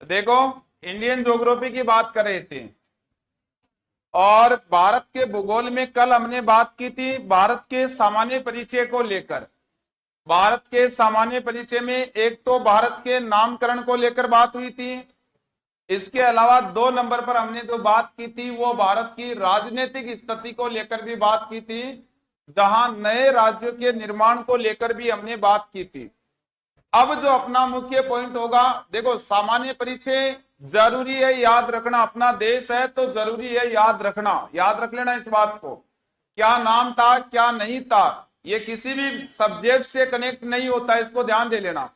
देखो, Indian geography की बात कर रहे थे और भारत के भूगोल में कल हमने बात की थी भारत के सामान्य परिचय को लेकर। भारत के सामान्य परिचय में एक तो भारत के नामकरण को लेकर बात हुई थी। इसके अलावा 2 नंबर पर हमने जो बात की थी वो भारत की राजनीतिक स्थिति को लेकर भी बात की थी, जहां नए राज्यों के निर्माण को लेकर भी हमने बात की थी। अब जो अपना मुख्य पॉइंट होगा, देखो सामान्य परिचय जरूरी है याद रखना, अपना देश है तो जरूरी है याद रखना, याद रख लेना इस बात को। क्या नाम था क्या नहीं था, ये किसी भी सब्जेक्ट से कनेक्ट नहीं होता, इसको ध्यान दे लेना।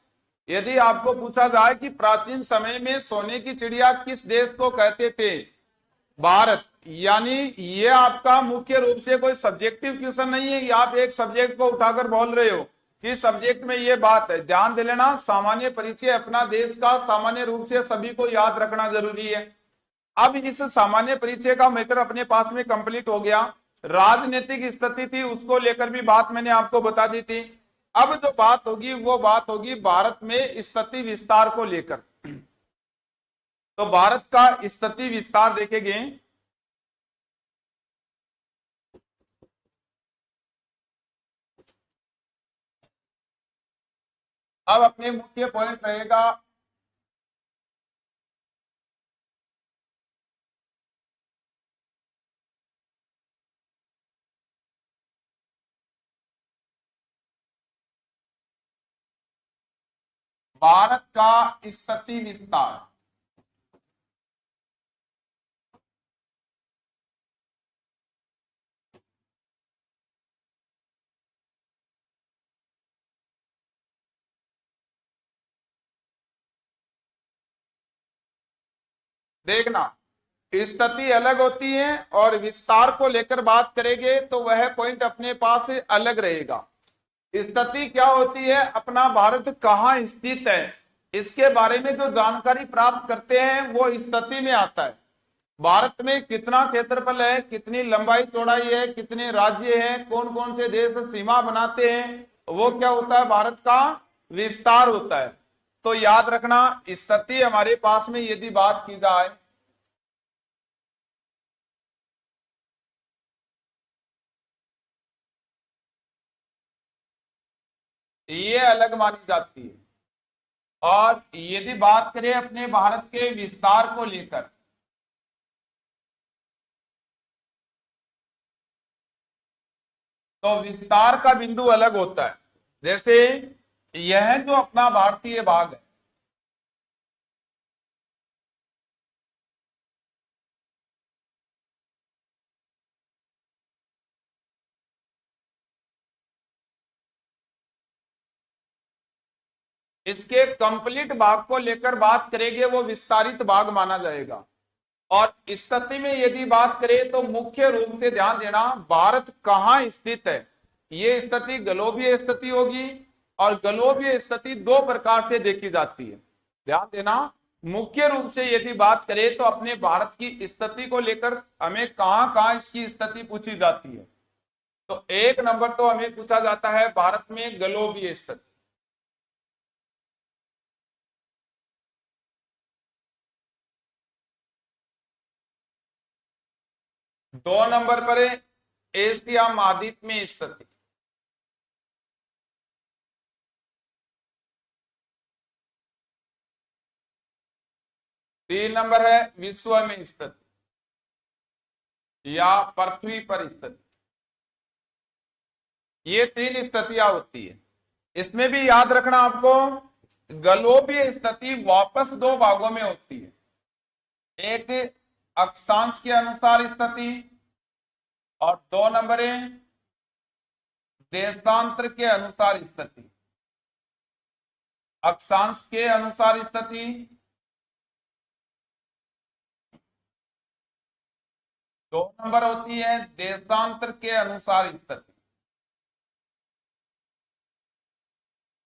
यदि आपको पूछा जाए कि प्राचीन समय में सोने की चिड़िया किस देश को कहते थे, भारत, यानी ये आपका मुख्य रूप से कोई सब्जेक्टिव क्वेश्चन नहीं है कि आप एक सब्जेक्ट को उठाकर बोल रहे हो कि सब्जेक्ट में ये बात है। ध्यान दे लेना, सामान्य परिचय अपना देश का सामान्य रूप से सभी को याद रखना जरूरी है। अब इस सामान्य परिचय का मैटर अपने पास में कंप्लीट हो गया। राजनीतिक स्थिति थी उसको लेकर भी बात मैंने आपको बता दी थी। अब जो बात होगी वो बात होगी भारत में स्थिति विस्तार को लेकर। तो भारत का स्थिति विस्तार देखेंगे। अब अपने मुख्य पॉइंट रहेगा भारत का स्थिति विस्तार। देखना, स्थिति अलग होती है और विस्तार को लेकर बात करेंगे तो वह पॉइंट अपने पास अलग रहेगा। स्थिति क्या होती है, अपना भारत कहाँ स्थित है इसके बारे में जो जानकारी प्राप्त करते हैं वो स्थिति में आता है। भारत में कितना क्षेत्रफल है, कितनी लंबाई चौड़ाई है, कितने राज्य हैं, कौन कौन से देश सीमा बनाते हैं, वो क्या होता है, भारत का विस्तार होता है। तो याद रखना, स्थिति हमारे पास में यदि बात की जाए ये अलग मानी जाती है। और यदि बात करें अपने भारत के विस्तार को लेकर, तो विस्तार का बिंदु अलग होता है। जैसे यह जो अपना भारतीय भाग है, इसके कंप्लीट भाग को लेकर बात करेंगे वो विस्तारित भाग माना जाएगा। और स्थिति में यदि बात करें तो मुख्य रूप से ध्यान देना, भारत कहां स्थित है, ये स्थिति गलोबीय स्थिति होगी। और गलोबीय स्थिति 2 प्रकार से देखी जाती है, ध्यान देना। मुख्य रूप से यदि बात करें तो अपने भारत की स्थिति को लेकर हमें कहां कहां इसकी स्थिति पूछी जाती है। तो 1 नंबर तो हमें पूछा जाता है भारत में गलोबीय स्थिति। 2 नंबर पर है एशिया महाद्वीप में स्थिति। 3 नंबर है विश्व में स्थिति या पृथ्वी पर स्थिति। ये 3 स्थितियां होती है। इसमें भी याद रखना आपको, गलोबीय स्थिति वापस 2 भागों में होती है। एक अक्षांश के अनुसार स्थिति और 2 नंबर है देशांतर के अनुसार स्थिति। अक्षांश के अनुसार स्थिति, 2 नंबर होती है देशांतर के अनुसार स्थिति।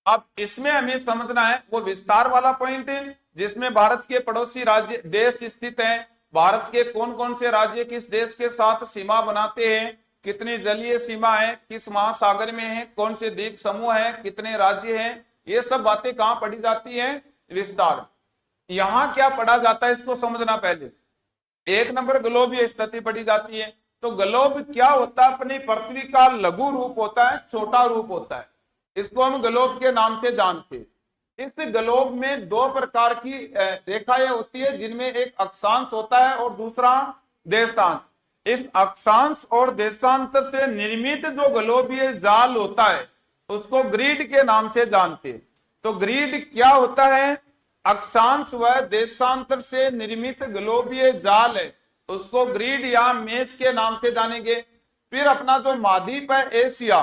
अब इसमें हमें समझना है वो विस्तार वाला पॉइंट है जिसमें भारत के पड़ोसी राज्य देश स्थित हैं। भारत के कौन कौन से राज्य किस देश के साथ सीमा बनाते हैं, कितनी जलीय सीमा है, किस महासागर में है, कौन से द्वीप समूह है, कितने राज्य हैं, ये सब बातें कहां पढ़ी जाती है, विस्तार। यहां क्या पढ़ा जाता है इसको समझना पहले। एक नंबर ग्लोबीय स्थिति पढ़ी जाती है। तो ग्लोब क्या होता है? अपनी पृथ्वी का लघु रूप होता है, छोटा रूप होता है। इसको हम ग्लोब के नाम से जानते हैं। इस ग्लोब में दो प्रकार की रेखाएं होती है, जिनमें एक अक्षांश होता है और दूसरा देशांश। इस अक्षांश और देशांश से निर्मित जो ग्लोबीय जाल होता है उसको ग्रिड के नाम से जानते हैं। तो ग्रिड क्या होता है? अक्षांश व देशांतर से निर्मित ग्लोबीय जाल है, उसको ग्रिड या मेष के नाम से जानेंगे। फिर अपना जो महाद्वीप है एशिया,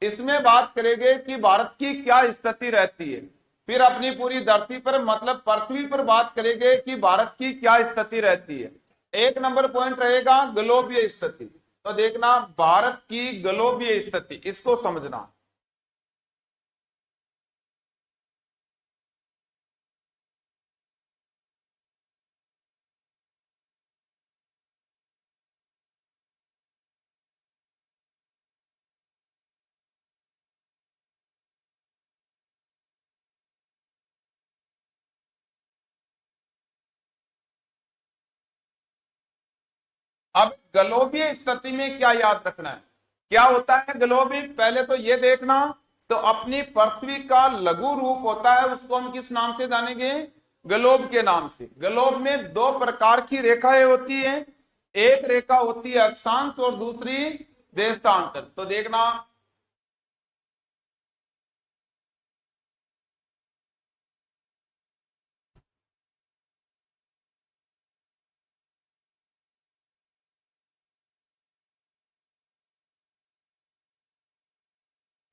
इसमें बात करेंगे कि भारत की क्या स्थिति रहती है। फिर अपनी पूरी धरती पर मतलब पृथ्वी पर बात करेंगे कि भारत की क्या स्थिति रहती है। एक नंबर पॉइंट रहेगा ग्लोबीय स्थिति। तो देखना भारत की ग्लोबीय स्थिति, इसको समझना। अब ग्लोबीय स्थिति में क्या याद रखना है, क्या होता है ग्लोबीय? पहले तो ये देखना, तो अपनी पृथ्वी का लघु रूप होता है, उसको हम किस नाम से जानेंगे? ग्लोब के नाम से। ग्लोब में दो प्रकार की रेखाएं होती है, एक रेखा होती है अक्षांश और दूसरी देशांतर। तो देखना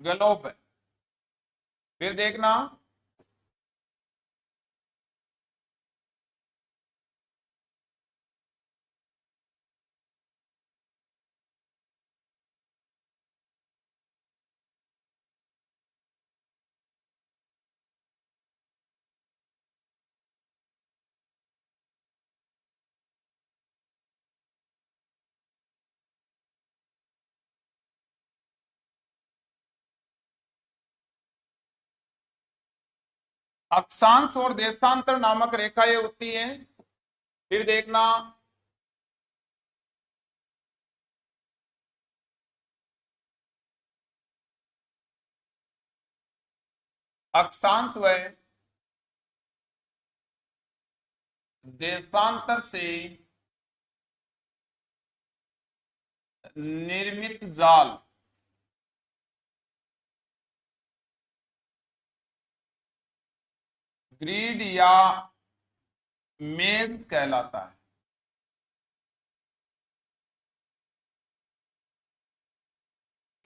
ग्लोब है। फिर देखना अक्षांश और देशांतर नामक रेखाएं होती हैं। फिर देखना अक्षांश व देशांतर से निर्मित जाल ग्रिड या मेष कहलाता है।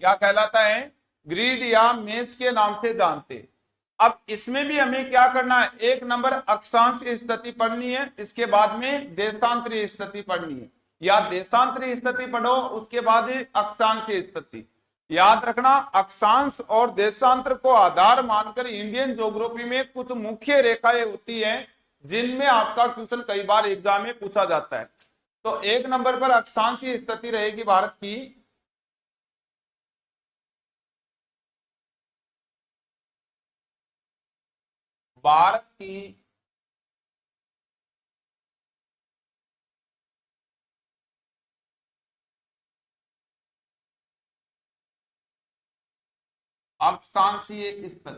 क्या कहलाता है? ग्रिड या मेष के नाम से जानते। अब इसमें भी हमें क्या करना है? एक नंबर अक्षांश स्थिति पढ़नी है, इसके बाद में देशांतरीय स्थिति पढ़नी है, या देशांतरीय स्थिति पढ़ो उसके बाद अक्षांश स्थिति। याद रखना अक्षांश और देशांतर को आधार मानकर इंडियन ज्योग्राफी में कुछ मुख्य रेखाएं होती हैं, जिनमें आपका क्वेश्चन कई बार एग्जाम में पूछा जाता है। तो एक नंबर पर अक्षांशीय स्थिति रहेगी भारत की। भारत की अक्षांशीय स्थिति,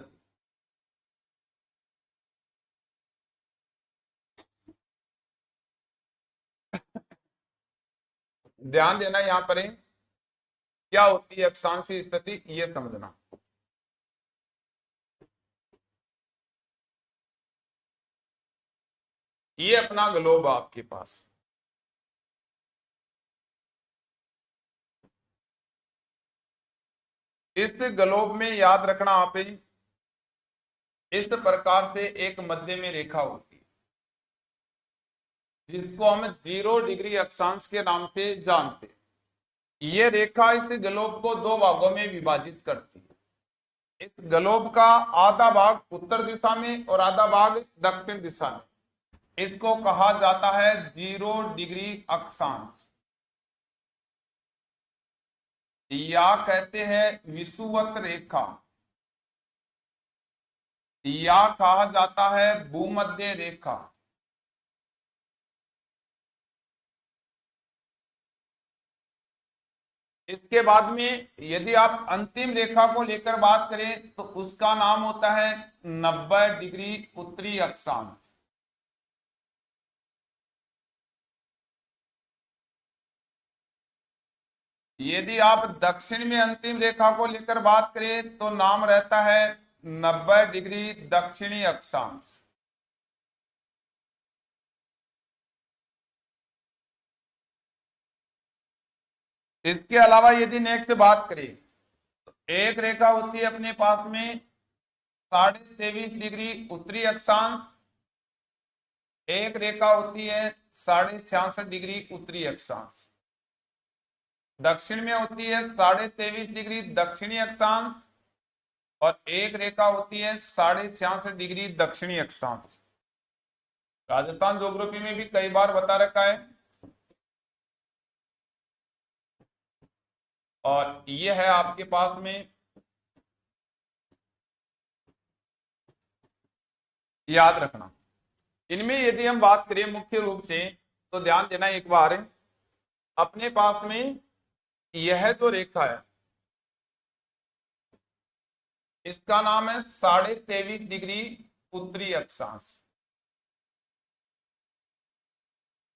ध्यान देना यहां पर क्या होती है अक्षांशीय स्थिति, ये समझना। ये अपना ग्लोब आपके पास, इस ग्लोब में याद रखना आप इस प्रकार से एक मध्य में रेखा होती है, जिसको हम 0 डिग्री अक्षांश के नाम से जानते हैं। ये रेखा इस ग्लोब को दो भागों में विभाजित करती है। इस ग्लोब का आधा भाग उत्तर दिशा में और आधा भाग दक्षिण दिशा में। इसको कहा जाता है 0 डिग्री अक्षांश, या कहते हैं विषुवत रेखा, या कहा जाता है भूमध्य रेखा। इसके बाद में यदि आप अंतिम रेखा को लेकर बात करें तो उसका नाम होता है 90 डिग्री उत्तरी अक्षांश। यदि आप दक्षिण में अंतिम रेखा को लेकर बात करें तो नाम रहता है 90 डिग्री दक्षिणी अक्षांश। इसके अलावा यदि नेक्स्ट बात करें तो एक रेखा होती है अपने पास में 23.5 डिग्री उत्तरी अक्षांश, एक रेखा होती है 66.5 डिग्री उत्तरी अक्षांश। दक्षिण में होती है 23.5 डिग्री दक्षिणी अक्षांश और एक रेखा होती है 66.5 डिग्री दक्षिणी अक्षांश। राजस्थान ज्योग्राफी में भी कई बार बता रखा है। और ये है आपके पास में, याद रखना। इनमें यदि हम बात करें मुख्य रूप से तो ध्यान देना एक बार, अपने पास में यह जो रेखा है इसका नाम है 23.5 डिग्री उत्तरी अक्षांश।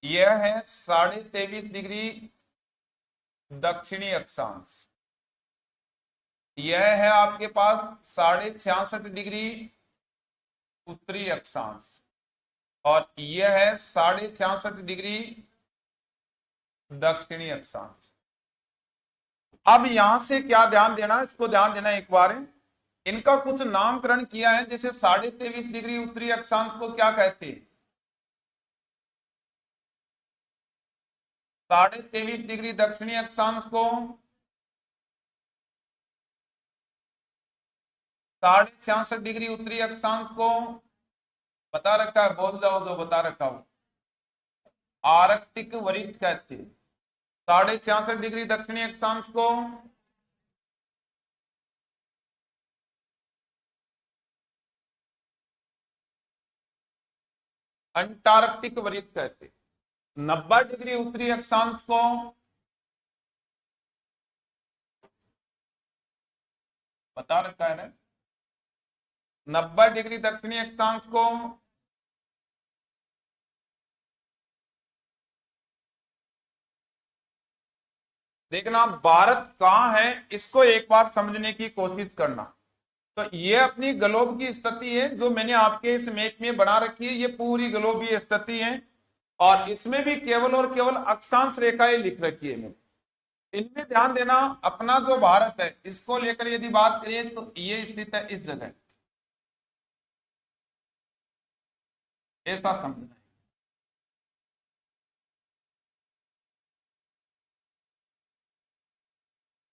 यह है 23.5 डिग्री दक्षिणी अक्षांश। यह है आपके पास 66.5 डिग्री उत्तरी अक्षांश और यह है 66.5 डिग्री दक्षिणी अक्षांश। अब यहां से क्या ध्यान देना, इसको ध्यान देना एक बार, इनका कुछ नामकरण किया है। जैसे 23.5 डिग्री उत्तरी अक्षांश को क्या कहते हैं? 23.5 डिग्री दक्षिणी अक्षांश को 66.5 डिग्री उत्तरी अक्षांश को बता रखा है, बोल जाओ जो बता रखा हो, आर्कटिक वृत्त कहते हैं। 66.5 डिग्री दक्षिणी अक्षांश को अंटार्कटिक वृत्त कहते हैं। 90 डिग्री उत्तरी अक्षांश को बता रखा है ना, 90 डिग्री दक्षिणी अक्षांश को देखना। भारत कहां है इसको एक बार समझने की कोशिश करना। तो ये अपनी ग्लोब की स्थिति है जो मैंने आपके इस मैप में बना रखी है। ये पूरी ग्लोबीय स्थिति है और इसमें भी केवल और केवल अक्षांश रेखाएं लिख रखी है मैंने। इनमें ध्यान देना, अपना जो भारत है इसको लेकर यदि बात करें तो ये स्थित है इस जगह, ऐसा समझना है।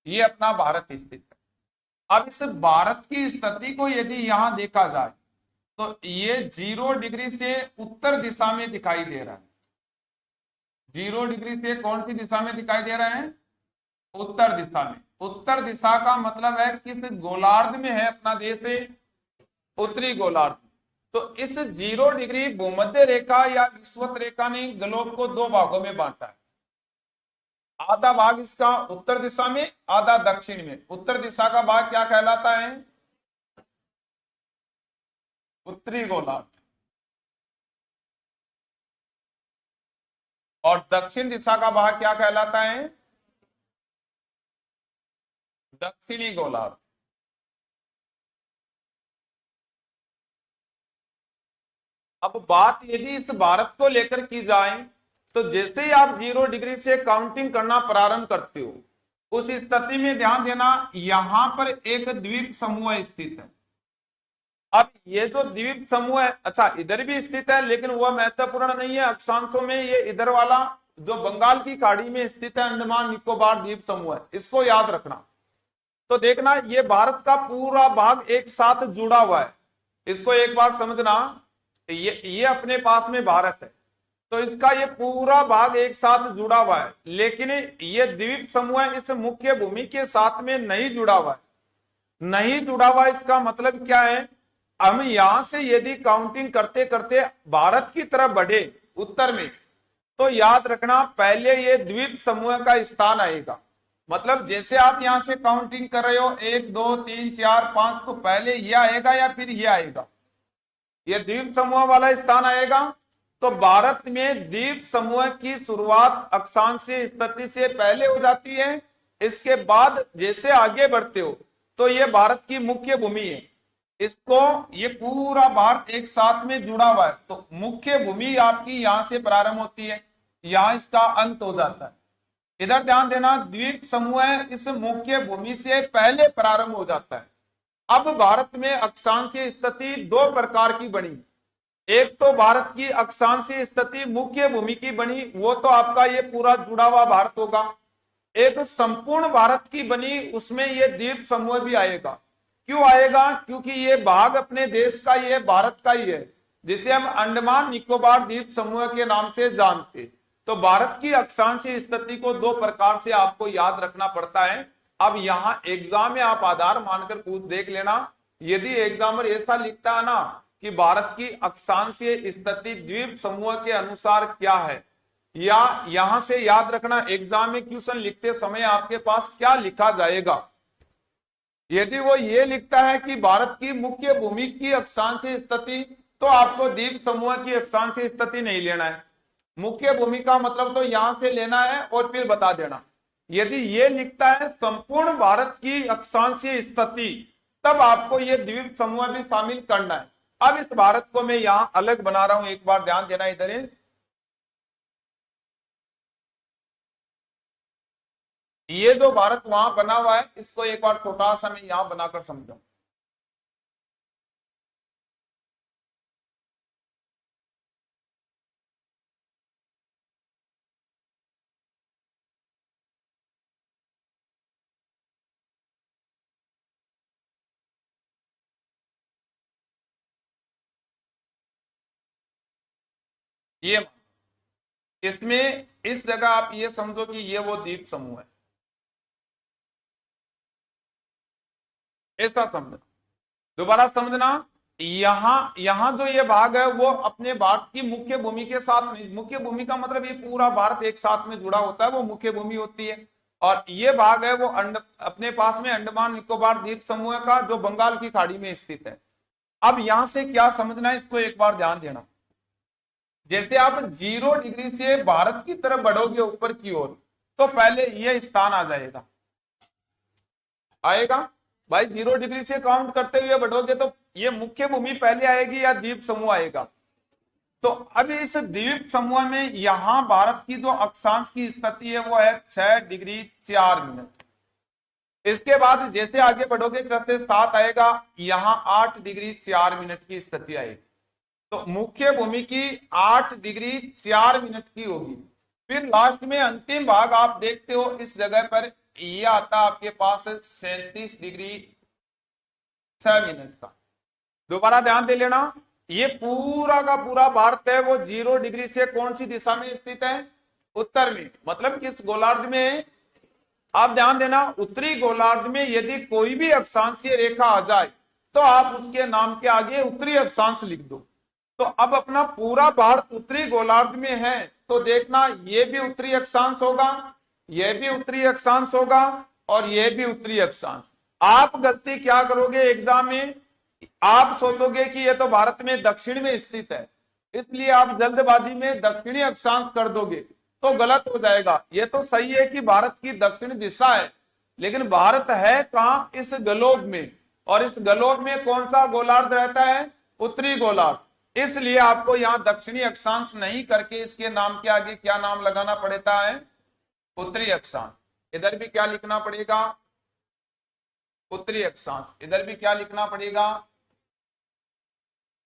ये अपना भारत स्थित है। अब इस भारत की स्थिति को यदि यहां देखा जाए तो ये 0 डिग्री से उत्तर दिशा में दिखाई दे रहा है। 0 डिग्री से कौन सी दिशा में दिखाई दे रहा है? उत्तर दिशा में। उत्तर दिशा का मतलब है किस गोलार्ध में है अपना देश? उत्तरी गोलार्ध। तो इस 0 डिग्री भूमध्य रेखा या विषुवत रेखा ने ग्लोब को दो भागों में बांटा है। आधा भाग इसका उत्तर दिशा में, आधा दक्षिण में। उत्तर दिशा का भाग क्या कहलाता है? उत्तरी गोलार्ध। और दक्षिण दिशा का भाग क्या कहलाता है? दक्षिणी गोलार्ध। अब बात यदि इस भारत को लेकर की जाए तो जैसे ही आप 0 डिग्री से काउंटिंग करना प्रारंभ करते हो, उस स्थिति में ध्यान देना यहां पर एक द्वीप समूह स्थित है। अब ये जो द्वीप समूह है, अच्छा इधर भी स्थित है लेकिन वह महत्वपूर्ण नहीं है अक्षांशों में। ये इधर वाला जो बंगाल की खाड़ी में स्थित है, अंडमान निकोबार द्वीप समूह है, इसको याद रखना। तो देखना ये भारत का पूरा भाग एक साथ जुड़ा हुआ है, इसको एक बार समझना। ये अपने पास में भारत है तो इसका ये पूरा भाग एक साथ जुड़ा हुआ है, लेकिन ये द्वीप समूह इस मुख्य भूमि के साथ में नहीं जुड़ा हुआ है। नहीं जुड़ा हुआ इसका मतलब क्या है? हम यहां से यदि काउंटिंग करते करते भारत की तरफ बढ़े उत्तर में, तो याद रखना पहले ये द्वीप समूह का स्थान आएगा। मतलब जैसे आप यहां से काउंटिंग कर रहे हो 1 2 3 4 5, तो पहले ये आएगा या फिर ये आएगा? ये द्वीप समूह वाला स्थान आएगा। तो भारत में द्वीप समूह की शुरुआत अक्षांशीय स्थिति से पहले हो जाती है। इसके बाद जैसे आगे बढ़ते हो तो ये भारत की मुख्य भूमि है। इसको ये पूरा भारत एक साथ में जुड़ा हुआ है। तो मुख्य भूमि आपकी यहां से प्रारंभ होती है, यहां इसका अंत हो जाता है। इधर ध्यान देना, द्वीप समूह इस मुख्य भूमि से पहले प्रारंभ हो जाता है। अब भारत में अक्षांशीय स्थिति दो प्रकार की बनी। एक तो भारत की अक्षांशीय स्थिति मुख्य भूमि की बनी, वो तो आपका ये पूरा जुड़ा हुआ भारत होगा। एक संपूर्ण भारत की बनी, उसमें ये द्वीप समूह भी आएगा। क्यों आएगा? क्योंकि ये भाग अपने देश का, ये भारत का ही है, जिसे हम अंडमान निकोबार द्वीप समूह के नाम से जानते। तो भारत की अक्षांशीय स्थिति को दो प्रकार से आपको याद रखना पड़ता है। अब यहां एग्जाम में आप आधार मानकर पूछ देख लेना। यदि एग्जामर ऐसा लिखता है ना कि भारत की अक्षांशीय स्थिति द्वीप समूह के अनुसार क्या है, या यहां से याद रखना एग्जाम में क्वेश्चन लिखते समय आपके पास क्या लिखा जाएगा। यदि वो ये लिखता है कि भारत की मुख्य भूमि की अक्षांशीय स्थिति, तो आपको द्वीप समूह की अक्षांशीय स्थिति नहीं लेना है। मुख्य भूमि का मतलब तो यहां से लेना है और फिर बता देना। यदि ये लिखता है संपूर्ण भारत की अक्षांशीय स्थिति, तब आपको ये द्वीप समूह भी शामिल करना है। अब इस भारत को मैं यहां अलग बना रहा हूं, एक बार ध्यान देना इधर। ये जो भारत वहां बना हुआ है, इसको एक बार छोटा सा मैं यहां बनाकर समझाऊं। ये इसमें इस जगह आप ये समझो कि ये वो द्वीप समूह है, ऐसा समझना। दोबारा समझना, यहां जो ये भाग है वो अपने भारत की मुख्य भूमि के साथ नहीं। मुख्य भूमि का मतलब ये पूरा भारत एक साथ में जुड़ा होता है, वो मुख्य भूमि होती है। और ये भाग है वो अपने पास में अंडमान निकोबार द्वीप समूह का, जो बंगाल की खाड़ी में स्थित है। अब यहां से क्या समझना है, इसको एक बार ध्यान देना। जैसे आप 0 डिग्री से भारत की तरफ बढ़ोगे ऊपर की ओर, तो पहले ये स्थान आ जाएगा, आएगा भाई। 0 डिग्री से काउंट करते हुए बढ़ोगे तो ये मुख्य भूमि पहले आएगी या द्वीप समूह आएगा? तो अब इस द्वीप समूह में यहां भारत की जो अक्षांश की स्थिति है वो है 6 डिग्री 4 मिनट। इसके बाद जैसे आगे बढ़ोगे फिर से 7 आएगा, यहां 8 डिग्री 4 मिनट की स्थिति आएगी। तो मुख्य भूमि की 8 डिग्री 4 मिनट की होगी। फिर लास्ट में अंतिम भाग आप देखते हो, इस जगह पर ये आता है आपके पास 37 डिग्री 6 मिनट का। दोबारा ध्यान दे लेना, ये पूरा का पूरा भारत है वो 0 डिग्री से कौन सी दिशा में स्थित है? उत्तर में। मतलब किस गोलार्ध में? आप ध्यान देना, उत्तरी गोलार्ध में यदि कोई भी अक्षांशीय रेखा आ जाए तो आप उसके नाम के आगे उत्तरी अक्षांश लिख दो। तो अब अपना पूरा भारत उत्तरी गोलार्ध में है, तो देखना ये भी उत्तरी अक्षांश होगा, ये भी उत्तरी अक्षांश होगा और ये भी उत्तरी अक्षांश। आप गलती क्या करोगे एग्जाम में, आप सोचोगे कि ये तो भारत में दक्षिण में स्थित है, इसलिए आप जल्दबाजी में दक्षिणी अक्षांश कर दोगे, तो गलत हो जाएगा। ये तो सही है कि भारत की दक्षिण दिशा है, लेकिन भारत है कहां? इस गलोब में। और इस गलोब में कौन सा गोलार्ध रहता है? उत्तरी गोलार्ध। इसलिए आपको यहां दक्षिणी अक्षांश नहीं करके इसके नाम के आगे क्या नाम लगाना पड़ता है? उत्तरी अक्षांश। इधर भी क्या लिखना पड़ेगा? उत्तरी अक्षांश। इधर भी क्या लिखना पड़ेगा?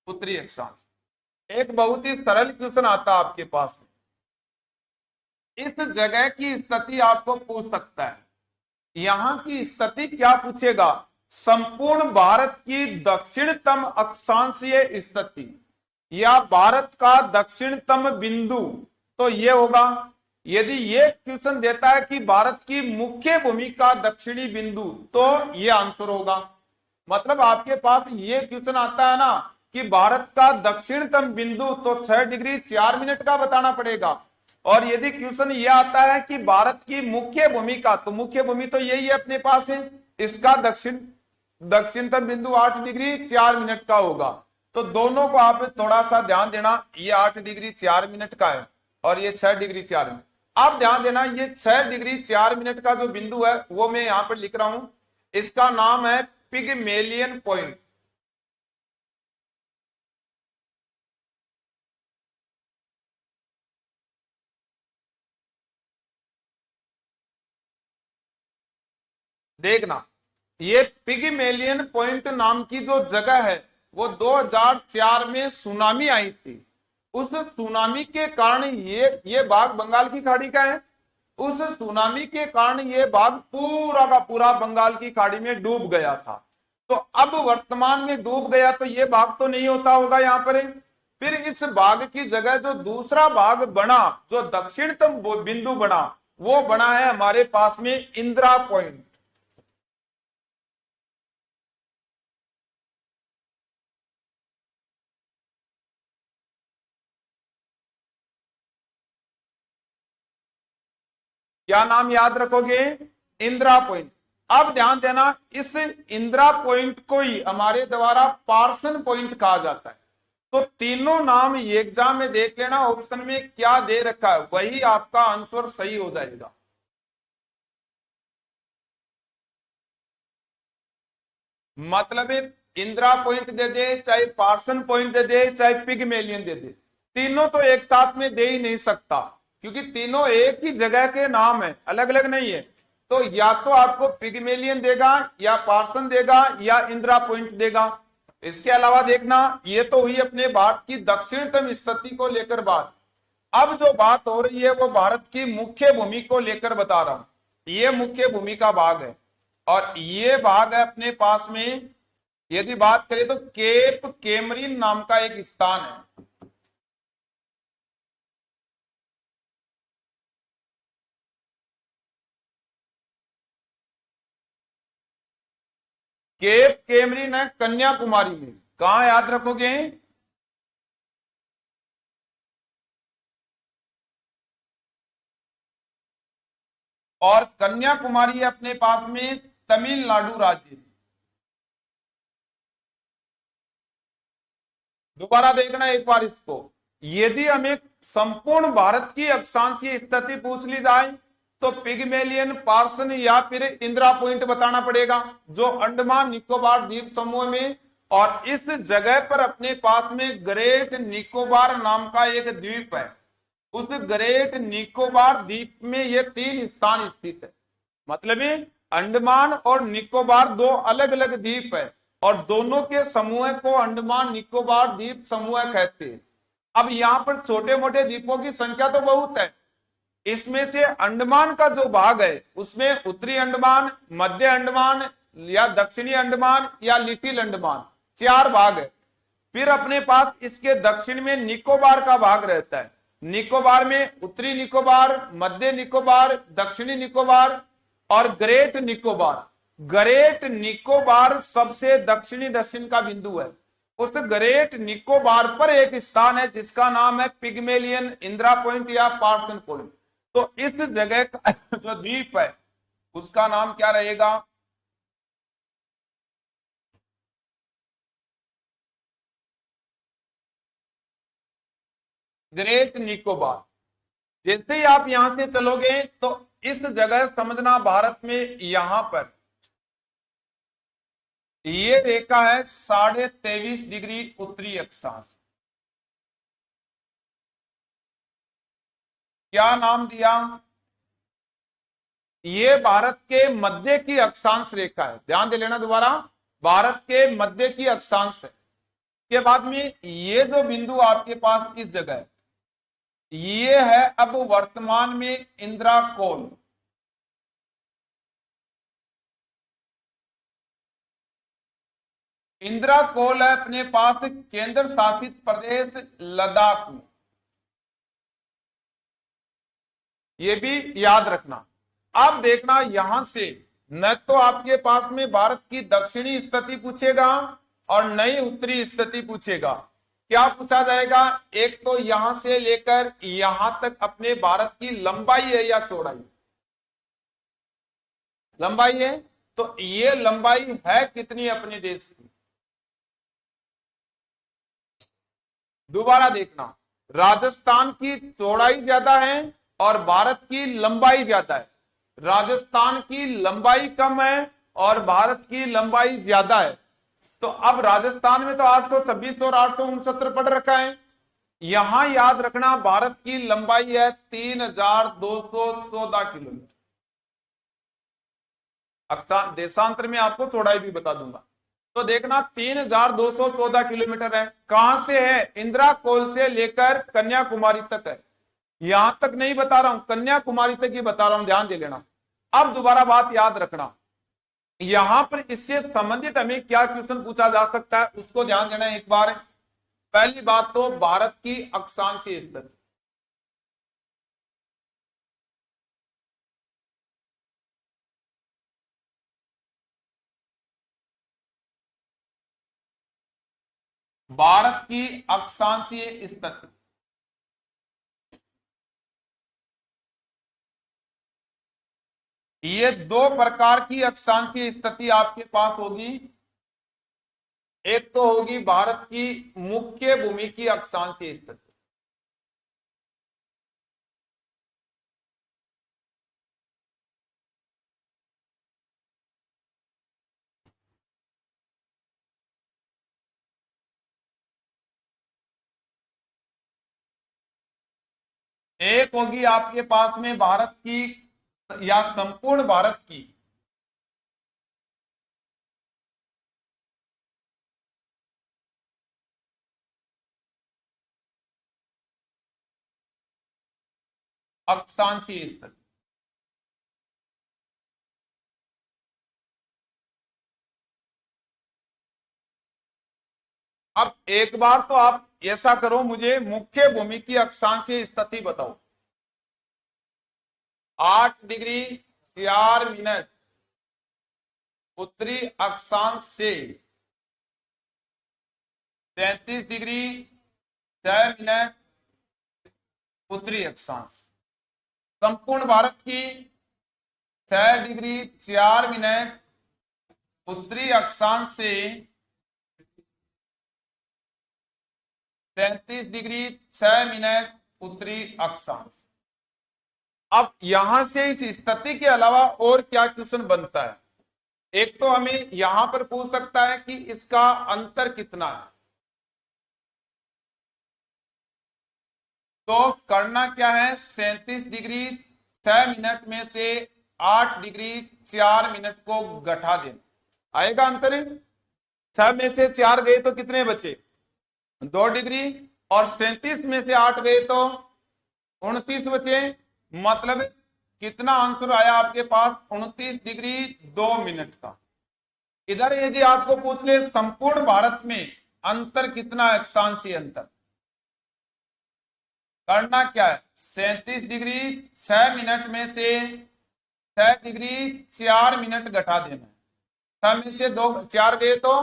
उत्तरी अक्षांश। एक बहुत ही सरल क्वेश्चन आता है आपके पास, इस जगह की स्थिति आपको पूछ सकता है। यहां की स्थिति क्या पूछेगा? संपूर्ण भारत की दक्षिणतम अक्षांशीय स्थिति या भारत का दक्षिणतम बिंदु, तो ये होगा। यदि ये क्वेश्चन देता है कि भारत की मुख्य भूमि का दक्षिणी बिंदु, तो ये आंसर होगा। मतलब आपके पास ये क्वेश्चन आता है ना कि भारत का दक्षिणतम बिंदु, तो 6 डिग्री 4 मिनट का बताना पड़ेगा। और यदि क्वेश्चन ये आता है कि भारत की मुख्य भूमिका, तो मुख्य भूमि तो यही है अपने पास है, इसका दक्षिणतम बिंदु 8 डिग्री 4 मिनट का होगा। तो दोनों को आप थोड़ा सा ध्यान देना, ये 8 डिग्री 4 मिनट का है और ये 6 डिग्री 4 मिनट। आप ध्यान देना, ये 6 डिग्री 4 मिनट का जो बिंदु है वो मैं यहां पर लिख रहा हूं, इसका नाम है पिगमेलियन पॉइंट। देखना, ये पिगमेलियन पॉइंट नाम की जो जगह है वो 2004 में सुनामी आई थी। उस सुनामी के कारण ये भाग बंगाल की खाड़ी का है। उस सुनामी के कारण ये भाग पूरा का पूरा बंगाल की खाड़ी में डूब गया था। तो अब वर्तमान में डूब गया तो ये भाग तो नहीं होता होगा यहां पर। फिर इस भाग की जगह जो दूसरा भाग बना, जो दक्षिणतम बिंदु बना, वो बना है हमारे पास में इंदिरा पॉइंट। क्या नाम याद रखोगे? इंदिरा पॉइंट। अब ध्यान देना, इस इंदिरा पॉइंट को ही हमारे द्वारा पार्सन पॉइंट कहा जाता है। तो तीनों नाम एग्जाम में देख लेना, ऑप्शन में क्या दे रखा है वही आपका आंसर सही हो जाएगा। मतलब इंदिरा पॉइंट दे दे, चाहे पार्सन पॉइंट दे दे, चाहे पिगमेलियन दे दे, तीनों तो एक साथ में दे ही नहीं सकता, क्योंकि तीनों एक ही जगह के नाम है, अलग अलग नहीं है। तो या तो आपको पिगमेलियन देगा, या पार्सन देगा, या इंदिरा पॉइंट देगा। इसके अलावा देखना, ये तो हुई अपने भारत की दक्षिणतम स्थिति को लेकर बात। अब जो बात हो रही है वो भारत की मुख्य भूमि को लेकर बता रहा हूं। ये मुख्य भूमि का भाग है और ये भाग है अपने पास में, यदि बात करें तो केप केमरिन नाम का एक स्थान है। केप केमरिन है कन्याकुमारी में। कहां याद रखोगे? और कन्याकुमारी है अपने पास में तमिलनाडु राज्य। दोबारा देखना एक बार इसको, यदि हमें संपूर्ण भारत की अक्षांशीय स्थिति पूछ ली जाए तो पिगमेलियन, पार्सन या फिर इंदिरा पॉइंट बताना पड़ेगा, जो अंडमान निकोबार द्वीप समूह में। और इस जगह पर अपने पास में ग्रेट निकोबार नाम का एक द्वीप है। उस ग्रेट निकोबार द्वीप में ये 3 स्थान स्थित है। मतलब अंडमान और निकोबार 2 अलग अलग द्वीप है और दोनों के समूह को अंडमान निकोबार द्वीप समूह कहते हैं। अब यहाँ पर छोटे मोटे द्वीपों की संख्या तो बहुत है। इसमें से अंडमान का जो भाग है उसमें उत्तरी अंडमान, मध्य अंडमान, या दक्षिणी अंडमान, या लिटिल अंडमान, 4 भाग है। फिर अपने पास इसके दक्षिण में निकोबार का भाग रहता है। निकोबार में उत्तरी निकोबार, मध्य निकोबार, दक्षिणी निकोबार और ग्रेट निकोबार। ग्रेट निकोबार सबसे दक्षिणी दक्षिण का बिंदु है। उस ग्रेट निकोबार पर एक स्थान है जिसका नाम है पिगमेलियन, इंदिरा पॉइंट या पार्सन पॉइंट। तो इस जगह का जो द्वीप है उसका नाम क्या रहेगा? ग्रेट निकोबार। जैसे ही आप यहां से चलोगे तो इस जगह समझना, भारत में यहां पर ये रेखा है 23.5 डिग्री उत्तरी अक्षांश। क्या नाम दिया? ये भारत के मध्य की अक्षांश रेखा है। ध्यान दे लेना दोबारा, भारत के मध्य की अक्षांश है। के बाद में ये जो बिंदु आपके पास इस जगह है, ये है अब वर्तमान में इंदिरा कोल। इंदिरा कोल है अपने पास केंद्र शासित प्रदेश लद्दाख में। ये भी याद रखना। अब देखना, यहां से न तो आपके पास में भारत की दक्षिणी स्थिति पूछेगा और न ही उत्तरी स्थिति पूछेगा। क्या पूछा जाएगा, एक तो यहां से लेकर यहां तक अपने भारत की लंबाई है या चौड़ाई, लंबाई है, तो ये लंबाई है कितनी अपने देश की। दोबारा देखना, राजस्थान की चौड़ाई ज्यादा है और भारत की लंबाई ज्यादा है। राजस्थान की लंबाई कम है और भारत की लंबाई ज्यादा है। तो अब राजस्थान में तो 826 और 869 पढ़ रखा है। यहां याद रखना भारत की लंबाई है 3214 किलोमीटर। देशांतर में आपको चौड़ाई भी बता दूंगा। तो देखना 3214 किलोमीटर है। कहां से है, इंदिरा कोल से लेकर कन्याकुमारी तक है। यहां तक नहीं बता रहा हूं, कन्याकुमारी तक ही बता रहा हूं, ध्यान दे लेना। अब दोबारा बात याद रखना, यहां पर इससे संबंधित हमें क्या क्वेश्चन पूछा जा सकता है उसको ध्यान देना एक बार। पहली बात तो भारत की अक्षांशीय स्थिति, भारत की अक्षांशीय स्थिति, ये दो प्रकार की अक्षांशीय स्थिति आपके पास होगी। एक तो होगी भारत की मुख्य भूमि की अक्षांशीय स्थिति, एक होगी आपके पास में भारत की या संपूर्ण भारत की अक्षांशीय स्थिति। अब एक बार तो आप ऐसा करो, मुझे मुख्य भूमि की अक्षांशीय स्थिति बताओ। 8 डिग्री 4 मिनट उत्तरी अक्षांश से 33 डिग्री 6 मिनट उत्तरी अक्षांश। संपूर्ण भारत की 6 डिग्री 4 मिनट उत्तरी अक्षांश से 33 डिग्री 6 मिनट उत्तरी अक्षांश। अब यहां से इस स्थिति के अलावा और क्या क्वेश्चन बनता है, एक तो हमें यहां पर पूछ सकता है कि इसका अंतर कितना है। तो करना क्या है, 37 डिग्री 6 मिनट में से 8 डिग्री 4 मिनट को घटा देना, आएगा अंतर। 6 में से 4 गए तो कितने बचे, 2 डिग्री, और 37 में से 8 गए तो 29 बचे। मतलब कितना आंसर आया आपके पास, 29 डिग्री 2 मिनट का। इधर यदि आपको पूछ ले संपूर्ण भारत में अंतर कितना है, अक्षांशीय अंतर, करना क्या है, 37 डिग्री 6 मिनट में से 6 डिग्री 4 मिनट घटा देना है। 6 में से 4 गए तो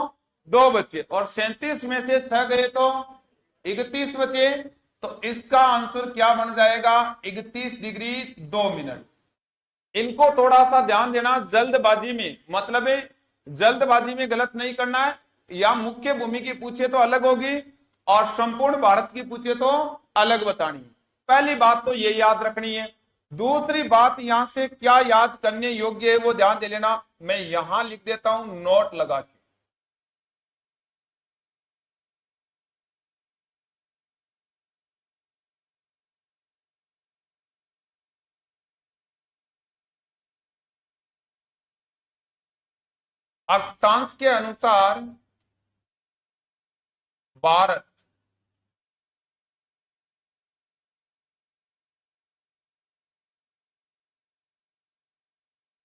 2 बचे, और 37 में से 6 गए तो 31 बचे। तो इसका आंसर क्या बन जाएगा, 31 डिग्री 2 मिनट। इनको थोड़ा सा ध्यान देना, जल्दबाजी में, मतलब जल्दबाजी में गलत नहीं करना है। या मुख्य भूमि की पूछे तो अलग होगी और संपूर्ण भारत की पूछे तो अलग बतानी है। पहली बात तो ये याद रखनी है। दूसरी बात, यहां से क्या याद करने योग्य है वो ध्यान दे लेना। मैं यहां लिख देता हूं नोट लगा के, अक्षांश के अनुसार भारत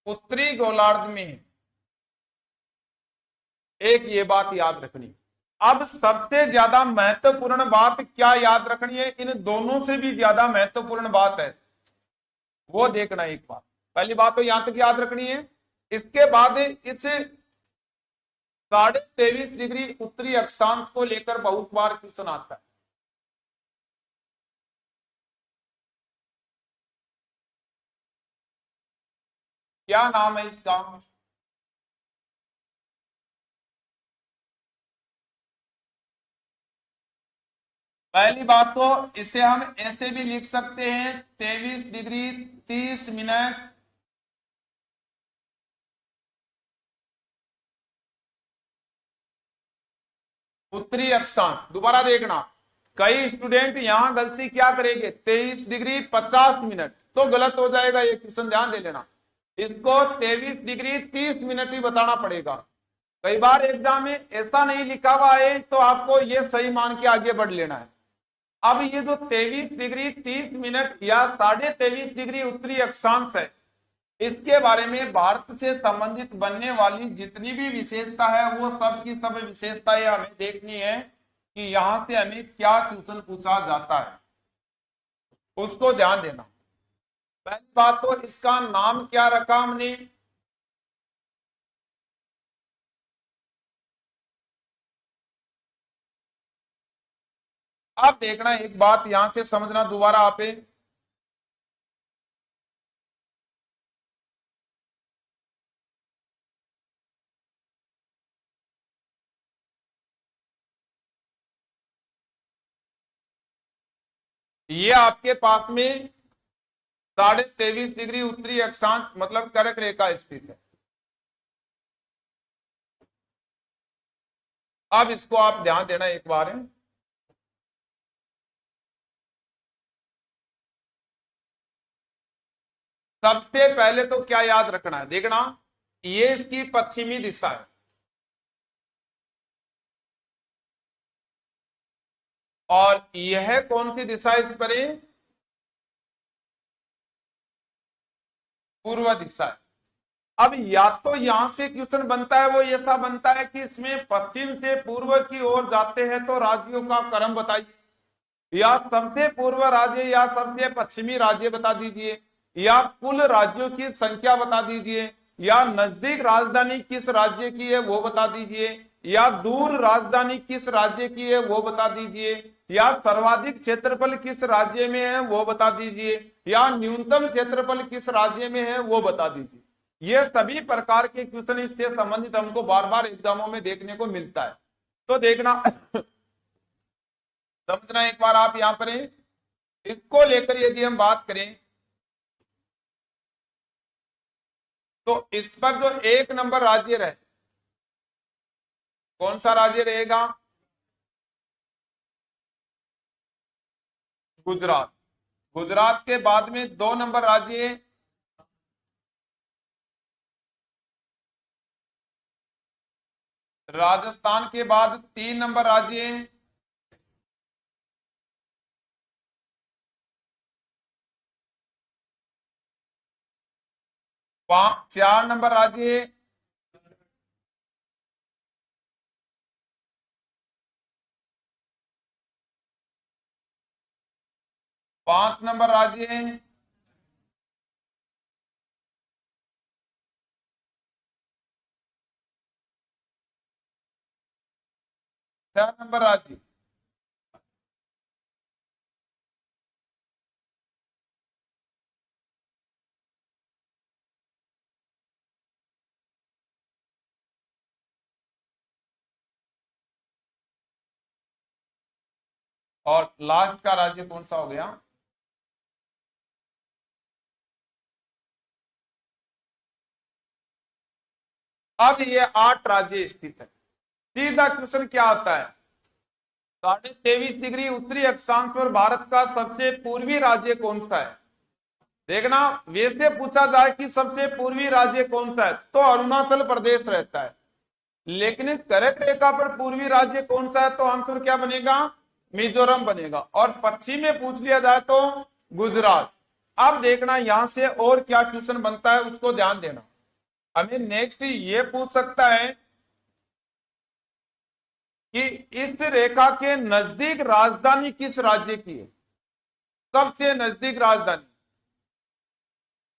उत्तरी गोलार्ध में है। एक ये बात याद रखनी। अब सबसे ज्यादा महत्वपूर्ण बात क्या याद रखनी है, इन दोनों से भी ज्यादा महत्वपूर्ण बात है वो देखना एक बात। पहली बात तो यहां तक याद रखनी है। इसके बाद इस 23.5 डिग्री उत्तरी अक्षांश को लेकर बहुत बार क्वेश्चन आता है। क्या नाम है इसका? पहली बात तो इसे हम ऐसे भी लिख सकते हैं 23 डिग्री 30 मिनट उत्तरी अक्षांश। दोबारा देखना, कई स्टूडेंट यहां गलती क्या करेंगे, 23 डिग्री 50 मिनट, तो गलत हो जाएगा ये क्वेश्चन, ध्यान दे लेना। इसको 23 डिग्री 30 मिनट ही बताना पड़ेगा। कई बार एग्जाम में ऐसा नहीं लिखा हुआ है तो आपको ये सही मान के आगे बढ़ लेना है। अब ये जो 23 डिग्री 30 मिनट या 23.5 डिग्री उत्तरी अक्षांश है, इसके बारे में भारत से संबंधित बनने वाली जितनी भी विशेषता है वो सब की सब विशेषताएं हमें देखनी है कि यहां से हमें क्या क्वेश्चन पूछा जाता है, उसको ध्यान देना। पहली बात तो इसका नाम क्या रखा हमने, आप देखना एक बात यहां से समझना दोबारा आप, ये आपके पास में 23.5 डिग्री उत्तरी अक्षांश मतलब कर्क रेखा स्थित है। अब इसको आप ध्यान देना एक बार है। सबसे पहले तो क्या याद रखना है, देखना ये इसकी पश्चिमी दिशा है और यह कौन सी दिशा इस पर है, पूर्व दिशा है। अब या तो यहां से क्वेश्चन बनता है वो ऐसा बनता है कि इसमें पश्चिम से पूर्व की ओर जाते हैं तो राज्यों का क्रम बताइए, या सबसे पूर्व राज्य या सबसे पश्चिमी राज्य बता दीजिए, या कुल राज्यों की संख्या बता दीजिए, या नजदीक राजधानी किस राज्य की है वो बता दीजिए, या दूर राजधानी किस राज्य की है वो बता दीजिए, या सर्वाधिक क्षेत्रफल किस राज्य में है वो बता दीजिए, या न्यूनतम क्षेत्रफल किस राज्य में है वो बता दीजिए। ये सभी प्रकार के क्वेश्चन इससे संबंधित हमको बार बार एग्जामों में देखने को मिलता है। तो देखना समझना एक बार आप यहां पर इसको लेकर यदि हम बात करें तो इस पर जो 1 नंबर राज्य रहे, कौन सा राज्य रहेगा, गुजरात। गुजरात के बाद में 2 नंबर राज्य राजस्थान, के बाद 3 नंबर राज्य पांच 4 नंबर राज्य 5 नंबर राज्य 6 नंबर राज्य। और लास्ट का राज्य कौन सा हो गया, अब ये 8 राज्य स्थित है। सीधा क्वेश्चन क्या आता है, 23.5 डिग्री उत्तरी अक्षांश पर भारत का सबसे पूर्वी राज्य कौन सा है। देखना वैसे पूछा जाए कि सबसे पूर्वी राज्य कौन सा है तो अरुणाचल प्रदेश रहता है, लेकिन कर्क रेखा पर पूर्वी राज्य कौन सा है तो आंसर क्या बनेगा, मिजोरम बनेगा। और पश्चिम में पूछ लिया जाए तो गुजरात। अब देखना यहां से और क्या क्वेश्चन बनता है उसको ध्यान देना। हमें नेक्स्ट ये पूछ सकता है कि इस रेखा के नजदीक राजधानी किस राज्य की है, सबसे नजदीक राजधानी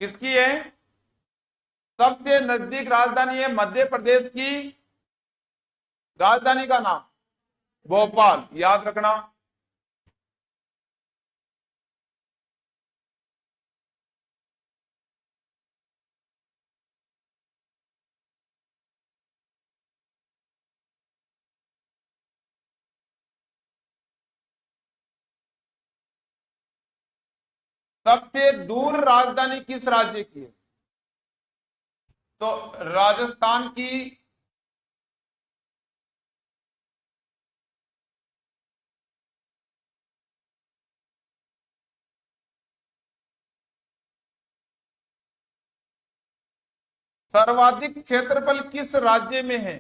किसकी है, सबसे नजदीक राजधानी है मध्य प्रदेश की, राजधानी का नाम भोपाल, याद रखना। सबसे दूर राजधानी किस राज्य की है? तो राजस्थान की। सर्वाधिक क्षेत्रफल किस राज्य में है?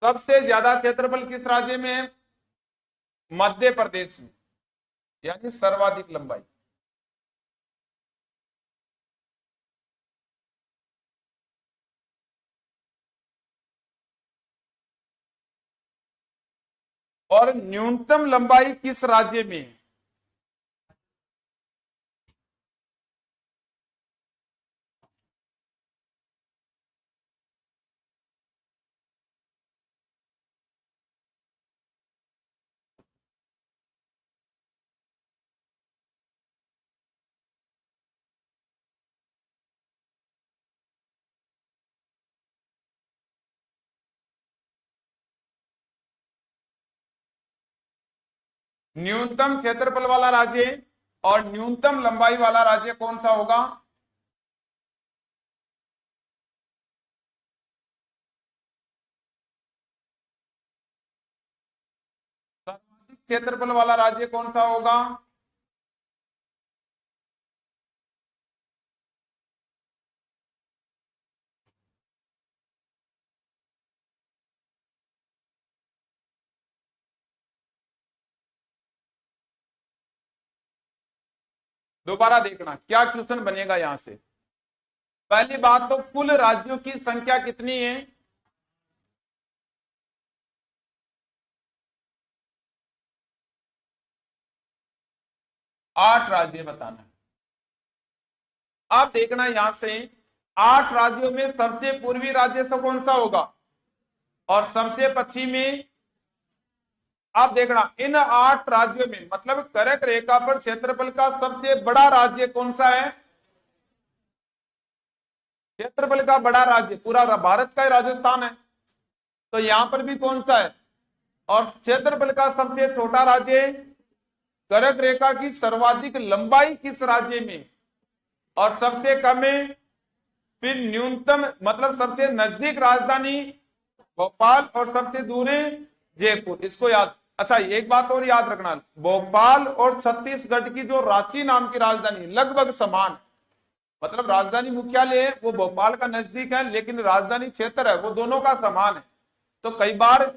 सबसे ज्यादा क्षेत्रफल किस राज्य में है? मध्य प्रदेश में, यानी सर्वाधिक लंबाई। और न्यूनतम लंबाई किस राज्य में है? न्यूनतम क्षेत्रफल वाला राज्य और न्यूनतम लंबाई वाला राज्य कौन सा होगा? सर्वाधिक क्षेत्रफल वाला राज्य कौन सा होगा? दोबारा देखना क्या क्वेश्चन बनेगा यहां से। पहली बात तो कुल राज्यों की संख्या कितनी है? 8 राज्य बताना है। आप देखना यहां से 8 राज्यों में सबसे पूर्वी राज्य से कौन सा होगा और सबसे पश्चिमी। आप देखना इन 8 राज्यों में मतलब कर्क रेखा पर क्षेत्रफल का सबसे बड़ा राज्य कौन सा है? क्षेत्रफल का बड़ा राज्य पूरा भारत का ही राजस्थान है, तो यहां पर भी कौन सा है? और क्षेत्रफल का सबसे छोटा राज्य, कर्क रेखा की सर्वाधिक लंबाई किस राज्य में और सबसे कम है, फिर न्यूनतम मतलब सबसे नजदीक राजधानी भोपाल और सबसे दूर है जयपुर। इसको याद। अच्छा एक बात और याद रखना, भोपाल और छत्तीसगढ़ की जो रांची नाम की राजधानी लगभग समान, मतलब राजधानी मुख्यालय है वो भोपाल का नजदीक है लेकिन राजधानी क्षेत्र है वो दोनों का समान है। तो कई बार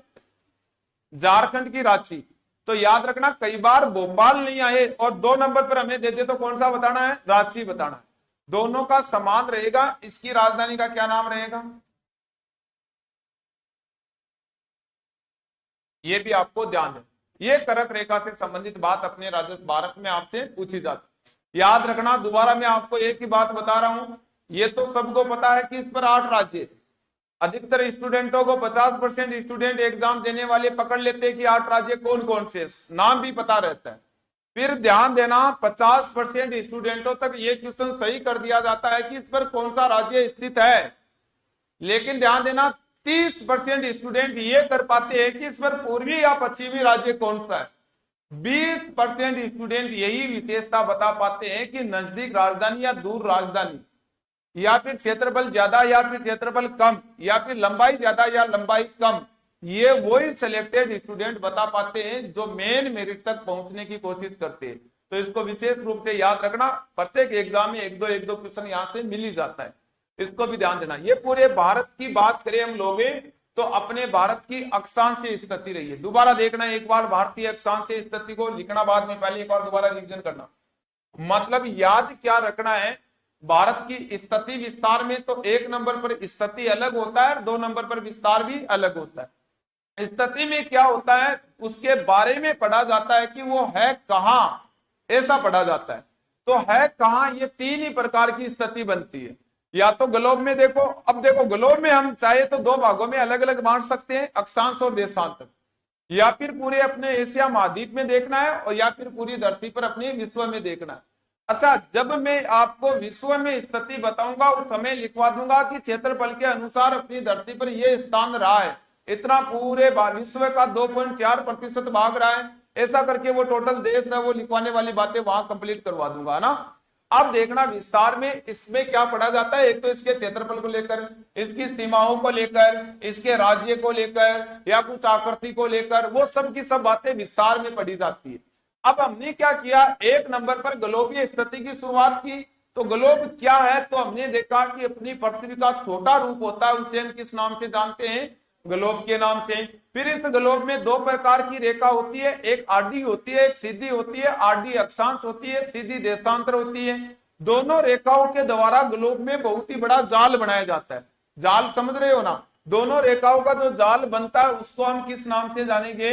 झारखंड की रांची, तो याद रखना कई बार भोपाल नहीं आए और 2 नंबर पर हमें दे दे तो कौन सा बताना है? रांची बताना है। दोनों का समान रहेगा, इसकी राजधानी का क्या नाम रहेगा ये भी आपको ध्यान है। ये कर्क रेखा से संबंधित बात अपने भारत में आपसे पूछी जाती, याद रखना। दोबारा मैं आपको एक ही बात बता रहा हूं, ये तो सबको पता है कि इस पर 8 राज्य, अधिकतर स्टूडेंटों को 50% स्टूडेंट एग्जाम देने वाले पकड़ लेते हैं कि 8 राज्य कौन कौन से, नाम भी पता रहता है। फिर ध्यान देना 50% स्टूडेंटों तक ये क्वेश्चन सही कर दिया जाता है कि इस पर कौन सा राज्य स्थित है, लेकिन ध्यान देना 30% स्टूडेंट ये कर पाते हैं कि इस पर पूर्वी या पश्चिमी राज्य कौन सा है। 20% स्टूडेंट यही विशेषता बता पाते हैं कि नजदीक राजधानी या दूर राजधानी, या फिर क्षेत्रफल ज्यादा या फिर क्षेत्रफल कम, या फिर लंबाई ज्यादा या लंबाई कम। ये वही सिलेक्टेड स्टूडेंट बता पाते हैं जो मेन मेरिट तक पहुंचने की कोशिश करते हैं। तो इसको विशेष रूप से याद रखना, प्रत्येक एग्जाम में एक दो क्वेश्चन यहां से मिल ही जाता है, इसको भी ध्यान देना। ये पूरे भारत की बात करें हम लोग तो अपने भारत की अक्षांशीय स्थिति रही है। दोबारा देखना एक बार भारतीय अक्षांशीय स्थिति को लिखना बाद में, पहले एक बार दोबारा रिवीजन करना। मतलब याद क्या रखना है, भारत की स्थिति विस्तार में तो 1 नंबर पर स्थिति अलग होता है, 2 नंबर पर विस्तार भी अलग होता है। स्थिति में क्या होता है उसके बारे में पढ़ा जाता है कि वो है कहां, ऐसा पढ़ा जाता है। तो है कहां ये 3 ही प्रकार की स्थिति बनती है, या तो ग्लोब में देखो, अब देखो ग्लोब में हम चाहे तो दो भागों में अलग अलग बांट सकते हैं, अक्षांश और देशांतर, या फिर पूरे अपने एशिया महाद्वीप में देखना है, और या फिर पूरी धरती पर अपने विश्व में देखना है। अच्छा, जब मैं आपको विश्व में स्थिति बताऊंगा उस समय लिखवा दूंगा कि क्षेत्रफल के अनुसार अपनी धरती पर यह स्थान रहा है, इतना पूरे विश्व का 2.4% भाग रहा है, ऐसा करके वो टोटल देश है वो लिखवाने वाली बातें वहां कंप्लीट करवा दूंगा ना। अब देखना विस्तार में इसमें क्या पढ़ा जाता है, एक तो इसके क्षेत्रफल को लेकर, इसकी सीमाओं को लेकर, इसके राज्य को लेकर, या कुछ आकृति को लेकर, वो सब की सब बातें विस्तार में पढ़ी जाती है। अब हमने क्या किया, एक नंबर पर ग्लोबीय स्थिति की शुरुआत की। तो ग्लोब क्या है, तो हमने देखा कि अपनी पृथ्वी का छोटा रूप होता है, उसे हम किस नाम से जानते हैं, ग्लोब के नाम से। फिर इस ग्लोब में दो प्रकार की रेखा होती है, एक आडी होती है, एक सीधी होती है। आडी अक्षांश होती है, सीधी देशांतर होती है। दोनों रेखाओं के द्वारा ग्लोब में बहुत ही बड़ा जाल बनाया जाता है। जाल समझ रहे हो ना, दोनों रेखाओं का जो जाल बनता है उसको हम किस नाम से जानेंगे,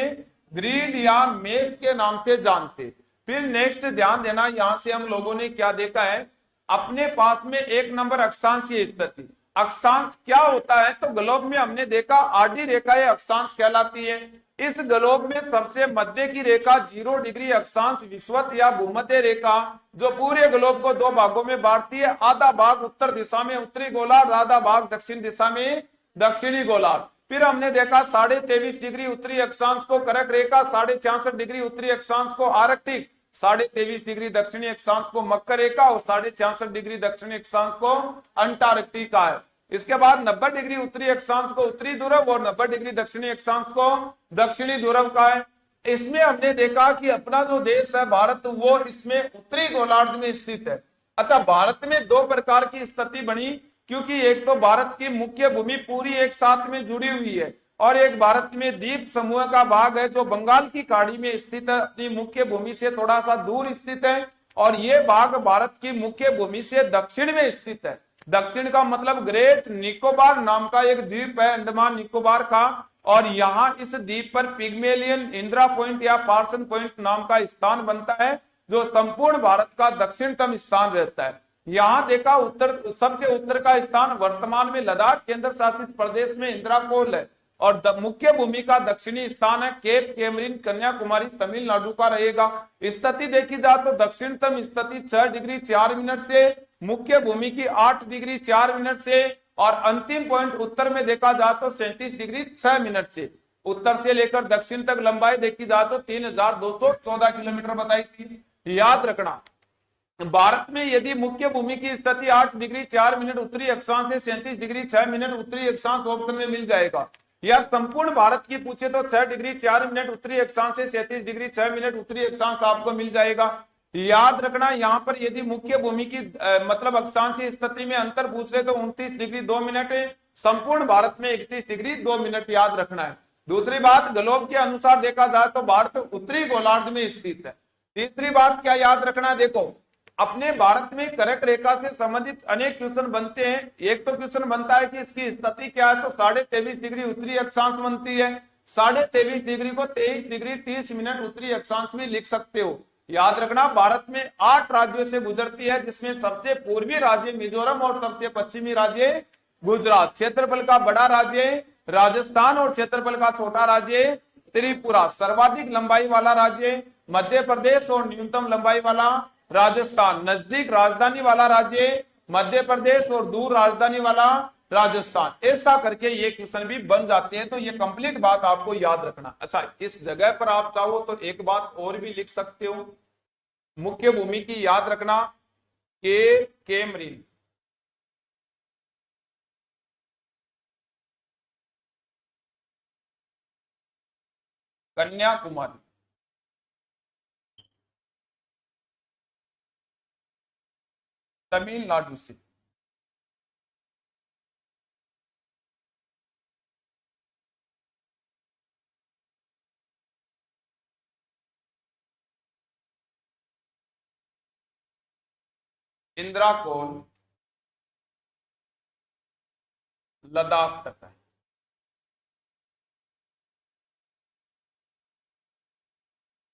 ग्रिड या मेष के नाम से जानते। फिर नेक्स्ट ध्यान देना, यहां से हम लोगों ने क्या देखा है, अपने पास में एक नंबर अक्षांशीय स्थिति। अक्षांश क्या होता है, तो ग्लोब में हमने देखा आडी रेखाएं अक्षांश कहलाती है। इस ग्लोब में सबसे मध्य की रेखा 0 डिग्री अक्षांश विषुवत या भूमध्य रेखा, जो पूरे ग्लोब को दो भागों में बांटती है, आधा भाग उत्तर दिशा में उत्तरी गोलार्ध, आधा भाग दक्षिण दिशा में दक्षिणी गोलार्ध। फिर हमने देखा 23.5 डिग्री उत्तरी अक्षांश को कर्क रेखा, 66.5 डिग्री उत्तरी अक्षांश को आर्कटिक, 23.5 डिग्री दक्षिणी अक्षांश को मकर रेखा, और 66.5 डिग्री दक्षिणी अक्षांश को अंटार्कटिका है। इसके बाद 90 डिग्री उत्तरी अक्षांश को उत्तरी ध्रुव और 90 डिग्री दक्षिणी अक्षांश को दक्षिणी ध्रुव का है। इसमें हमने देखा कि अपना जो देश है भारत, वो इसमें उत्तरी गोलार्ध में स्थित है। अच्छा, भारत में दो प्रकार की स्थिति बनी, क्योंकि एक तो भारत की मुख्य भूमि पूरी एक साथ में जुड़ी हुई है, और एक भारत में द्वीप समूह का भाग है जो बंगाल की खाड़ी में स्थित है, अपनी मुख्य भूमि से थोड़ा सा दूर स्थित है। और ये भाग भारत की मुख्य भूमि से दक्षिण में स्थित है। दक्षिण का मतलब ग्रेट निकोबार नाम का एक द्वीप है, अंडमान निकोबार का, और यहाँ इस द्वीप पर पिग्मेलियन, इंदिरा पॉइंट या पार्सन पॉइंट नाम का स्थान बनता है, जो संपूर्ण भारत का दक्षिणतम स्थान रहता है। यहाँ देखा उत्तर, सबसे उत्तर का स्थान वर्तमान में लद्दाख केंद्र शासित प्रदेश में इंदिरा कोल है, और मुख्य भूमि का दक्षिणी स्थान है केप कैमरिन, कन्याकुमारी, तमिलनाडु का रहेगा। स्थिति देखी जाए तो दक्षिणतम स्थिति 6 डिग्री 4 मिनट से, मुख्य भूमि की 8 डिग्री 4 मिनट से, और अंतिम पॉइंट उत्तर में देखा जाए तो 37 डिग्री 6 मिनट से। उत्तर से लेकर दक्षिण तक लंबाई देखी जाए तो 3214 किलोमीटर बताई थी। याद रखना, भारत में यदि मुख्य भूमि की स्थिति 8 डिग्री 4 मिनट उत्तरी अक्षांश से 37 डिग्री 6 मिनट उत्तरी अक्षांश ऑप्शन में मिल जाएगा, या संपूर्ण भारत की पूछे तो 6 डिग्री 4 मिनट उत्तरी अक्षांश से 37 डिग्री 6 मिनट उत्तरी अक्षांश आपको मिल जाएगा। याद रखना, यहाँ पर यदि मुख्य भूमि की मतलब अक्षांशीय स्थिति में अंतर पूछ रहे तो 29 डिग्री 2 मिनट है, संपूर्ण भारत में 31 डिग्री 2 मिनट याद रखना है। दूसरी बात, ग्लोब के अनुसार देखा जाए तो भारत उत्तरी गोलार्ध में स्थित है। तीसरी बात क्या याद रखना है, देखो अपने भारत में कर्क रेखा से संबंधित अनेक क्वेश्चन बनते हैं। एक तो क्वेश्चन बनता है कि इसकी स्थिति क्या है, तो 23.5 डिग्री उत्तरी अक्षांश बनती है। 23.5 डिग्री को 23 डिग्री 30 मिनट उत्तरी अक्षांश में लिख सकते हो। याद रखना, भारत में 8 राज्यों से गुजरती है, जिसमें सबसे पूर्वी राज्य मिजोरम और सबसे पश्चिमी राज्य गुजरात। क्षेत्रफल का बड़ा राज्य राजस्थान और क्षेत्रफल का छोटा राज्य त्रिपुरा। सर्वाधिक लंबाई वाला राज्य मध्य प्रदेश और न्यूनतम लंबाई वाला राजस्थान। नजदीक राजधानी वाला राज्य मध्य प्रदेश और दूर राजधानी वाला राजस्थान। ऐसा करके ये क्वेश्चन भी बन जाते हैं, तो ये कंप्लीट बात आपको याद रखना। अच्छा, इस जगह पर आप चाहो तो एक बात और भी लिख सकते हो, मुख्य भूमि की याद रखना के कैमरिन, कन्याकुमारी, तमिलनाडु से। इंदिरा कोल लद्दाख तक है।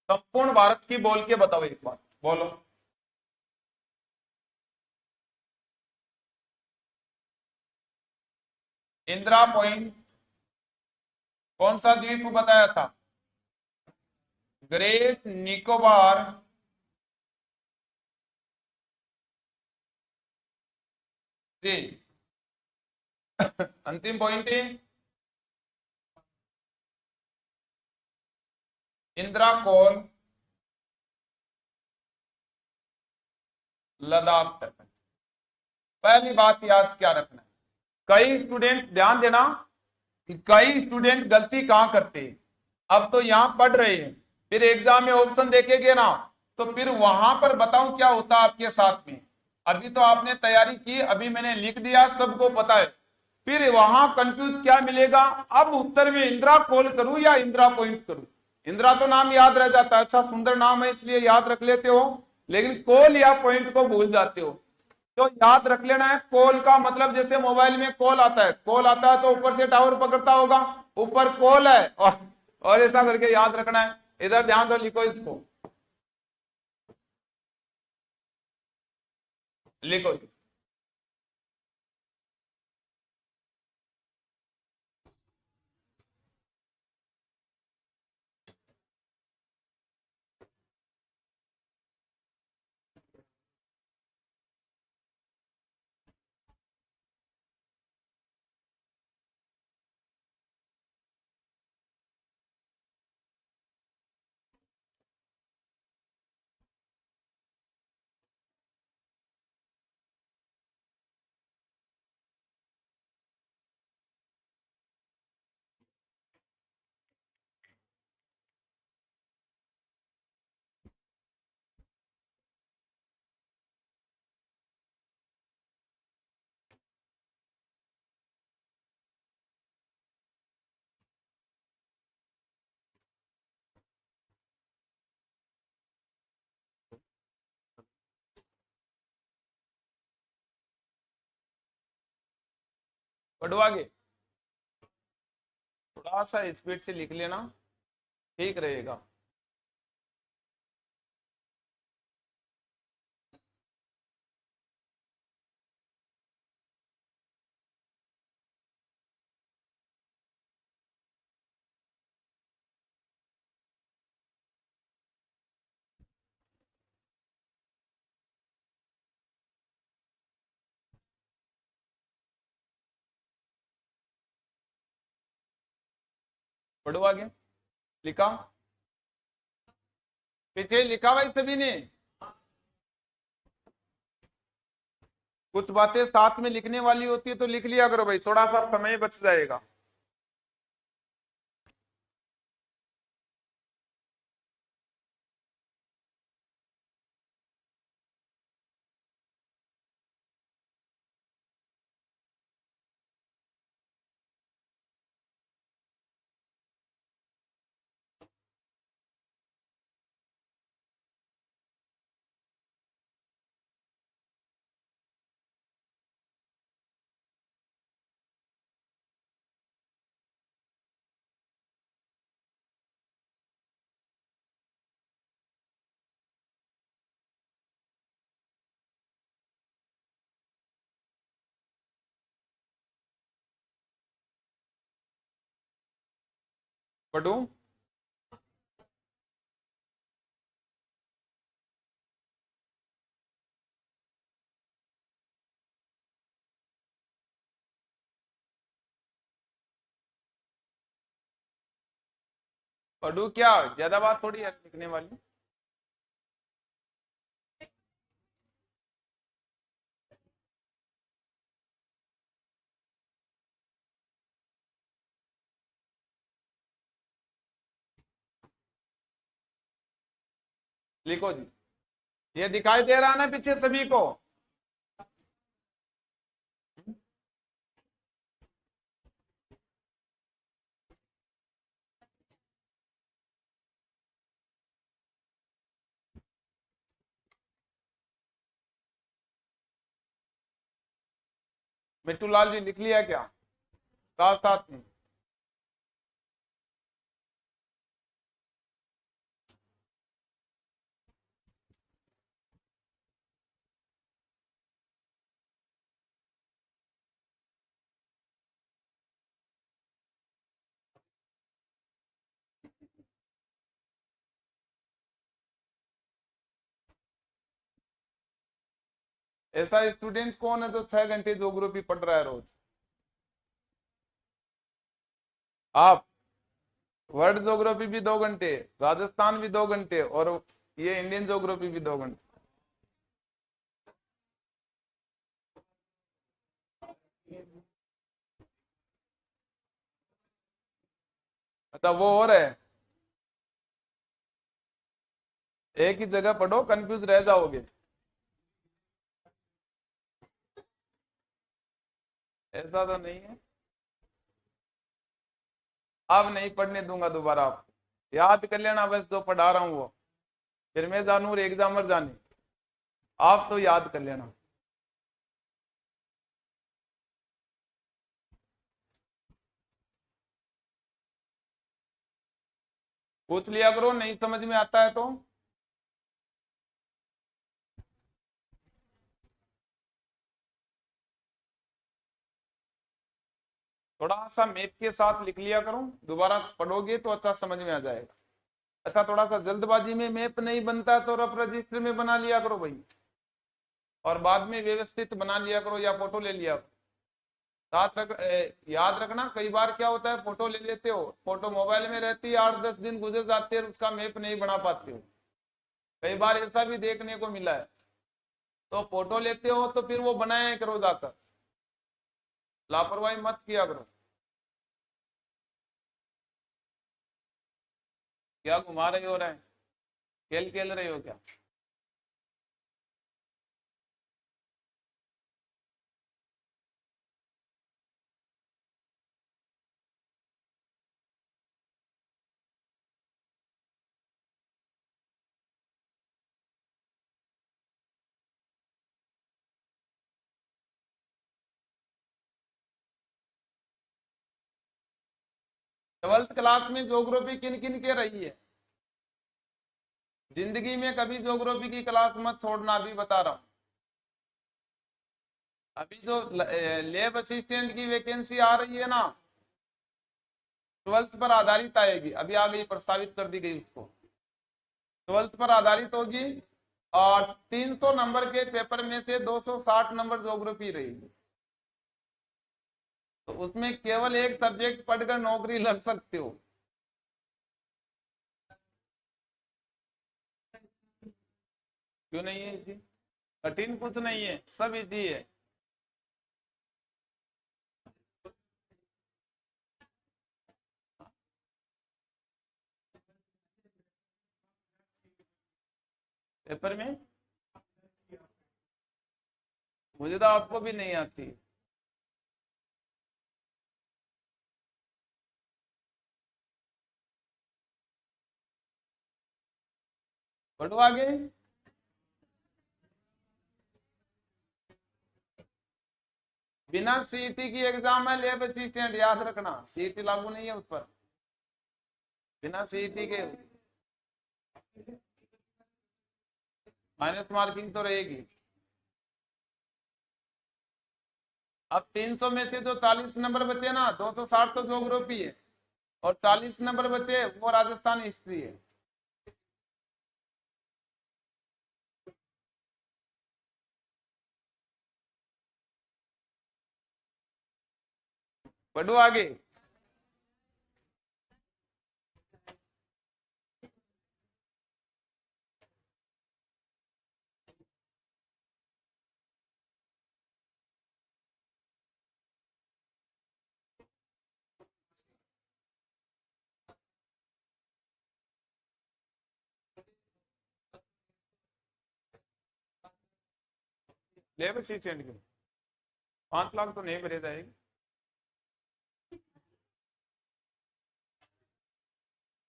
संपूर्ण भारत की बोल के बताओ एक बार, बोलो। इंदिरा पॉइंट कौन सा द्वीप बताया था? ग्रेट निकोबार जी। अंतिम पॉइंट है इंदिरा कौल लद्दाख तक। पहली बात याद क्या रखना है, कई स्टूडेंट ध्यान देना कि कई स्टूडेंट गलती कहां करते हैं। अब तो यहां पढ़ रहे हैं, फिर एग्जाम में ऑप्शन देखेंगे ना, तो फिर वहां पर बताऊं क्या होता आपके साथ में। अभी तो आपने तैयारी की, अभी मैंने लिख दिया, सबको पता है, फिर वहां कंफ्यूज क्या मिलेगा। अब उत्तर में इंदिरा कॉल करूं या इंदिरा पॉइंट करूं? इंदिरा तो नाम याद रह जाता है, अच्छा सुंदर नाम है इसलिए याद रख लेते हो, लेकिन कॉल या पॉइंट को भूल जाते हो। तो याद रख लेना है, कॉल का मतलब जैसे मोबाइल में कॉल आता है, कॉल आता है तो ऊपर से टावर पकड़ता होगा, ऊपर कॉल है और ऐसा करके याद रखना है। इधर ध्यान दो, लिखो इसको, लिखो। पढ़ो आगे, थोड़ा सा स्पीड से लिख लेना, ठीक रहेगा। पढ़ो आगे, लिखा, पीछे लिखा भाई सभी ने। कुछ बातें साथ में लिखने वाली होती है तो लिख लिया करो भाई, थोड़ा सा समय बच जाएगा। पढ़ू, पढ़ू क्या, ज्यादा बात थोड़ी है लिखने वाली। लिखो जी, ये दिखाई दे रहा है ना पीछे सभी को? मिट्टू लाल जी लिख लिया क्या साथ साथ में? ऐसा स्टूडेंट कौन है जो 6 घंटे ज्योग्राफी पढ़ रहा है रोज? आप। वर्ल्ड ज्योग्राफी भी 2 घंटे, राजस्थान भी 2 घंटे, और ये इंडियन ज्योग्राफी भी 2 घंटे। अच्छा, वो और है। एक ही जगह पढ़ो, कंफ्यूज रह जाओगे। ऐसा तो नहीं है। अब नहीं पढ़ने दूंगा दोबारा आपको, याद कर लेना बस जो पढ़ा रहा हूं वो। फिर मैं जानू और एग्जामर जाने, आप तो याद कर लेना। पूछ लिया करो, नहीं समझ में आता है तो। थोड़ा सा मैप के साथ लिख लिया करो, दोबारा पढ़ोगे तो अच्छा समझ में आ जाएगा। अच्छा, थोड़ा सा जल्दबाजी में मैप नहीं बनता तो रफ रजिस्टर में बना लिया करो भाई, और बाद में व्यवस्थित बना लिया करो या फोटो ले लिया करो। साथ याद रखना, कई बार क्या होता है, फोटो ले लेते हो, फोटो मोबाइल में रहती है, 8-10 दिन गुजर जाते हैं, उसका मैप नहीं बना पाते हो। कई बार ऐसा भी देखने को मिला है। तो फोटो लेते हो तो फिर वो बनाया करो जाकर, लापरवाही मत किया करो। क्या घुमा रहे हो रहे हैं, खेल खेल रहे हो क्या? 12th क्लास में ज्योग्राफी किन किन के रही है? जिंदगी में कभी ज्योग्राफी की क्लास मत छोड़ना, अभी बता रहा हूँ। अभी जो लैब असिस्टेंट की वैकेंसी आ रही है ना, 12th पर आधारित आएगी, अभी आ गई, प्रस्तावित कर दी गई उसको। 12th पर आधारित होगी, और 300 नंबर के पेपर में से 260 नंबर ज्योग्राफी रहेगी। तो उसमें केवल एक सब्जेक्ट पढ़कर नौकरी लग सकते हो। क्यों नहीं है इजी? कठिन कुछ नहीं है, सब इजी है। पेपर में मुझे तो आपको भी नहीं आती। बढ़ो आगे। बिना सीईटी की एग्जाम है लैब असिस्टेंट, याद रखना, सीईटी लागू नहीं है उस पर। बिना सीईटी के माइनस मार्किंग तो रहेगी। अब 300 में से जो 40 नंबर बचे ना, 260 तो ज्योग्राफी है, और 40 नंबर बचे वो राजस्थान हिस्ट्री है। बढ़ो आगे। लैब असिस्टेंट के 5 लाख तो नहीं भरे जाएगी।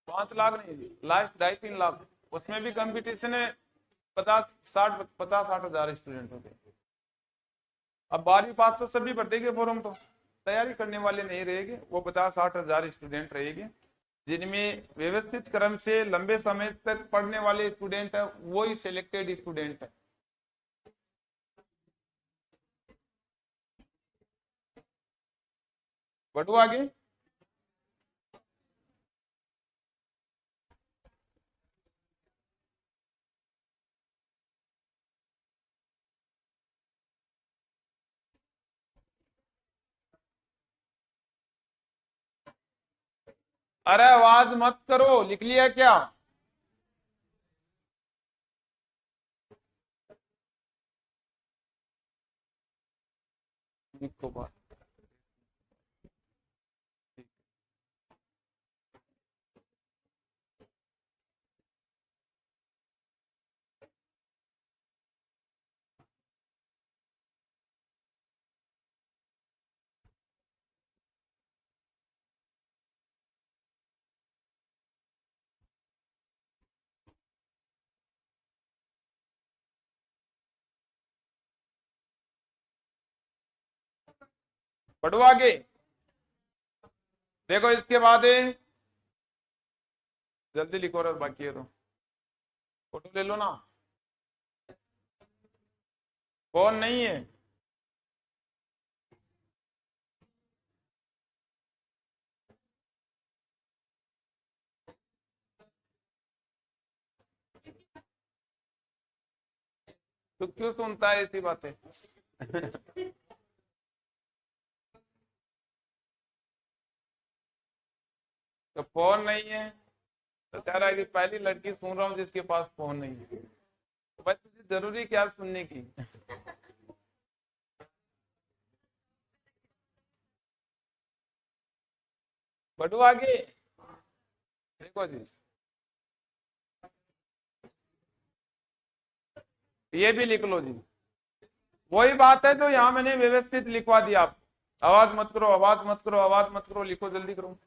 5 लाख नहीं, लास्ट 2.5-3 लाख। उसमें भी कंपटीशन है, 50-60 स्टूडेंट होते हैं। अब 12वीं पास तो सभी भर देंगे फॉर्म, तो तैयारी करने वाले नहीं रहेंगे, वो 50-60 स्टूडेंट रहेंगे, जिनमें व्यवस्थित क्रम से लंबे समय तक पढ़ने वाले स्टूडेंट है, वो ही सिलेक्टेड स्टूडेंट है। बढ़ो आगे। अरे आवाज मत करो, लिख लिया क्या? लिखो बात। पढ़ो आगे। देखो इसके बाद है, जल्दी लिखो और बाकी है तो फोटो ले लो ना। फोन नहीं है? तो क्यों सुनता है ऐसी बातें? तो फोन नहीं है तो कह रहा है कि पहली लड़की सुन रहा हूँ जिसके पास फोन नहीं है। तो भाई तुझे जरूरी क्या सुनने की? बढ़ो आगे। देखो जी, ये भी लिख लो जी। वही बात है जो यहाँ मैंने व्यवस्थित लिखवा दिया। आप आवाज मत करो, आवाज मत करो, आवाज मत करो, लिखो जल्दी करो।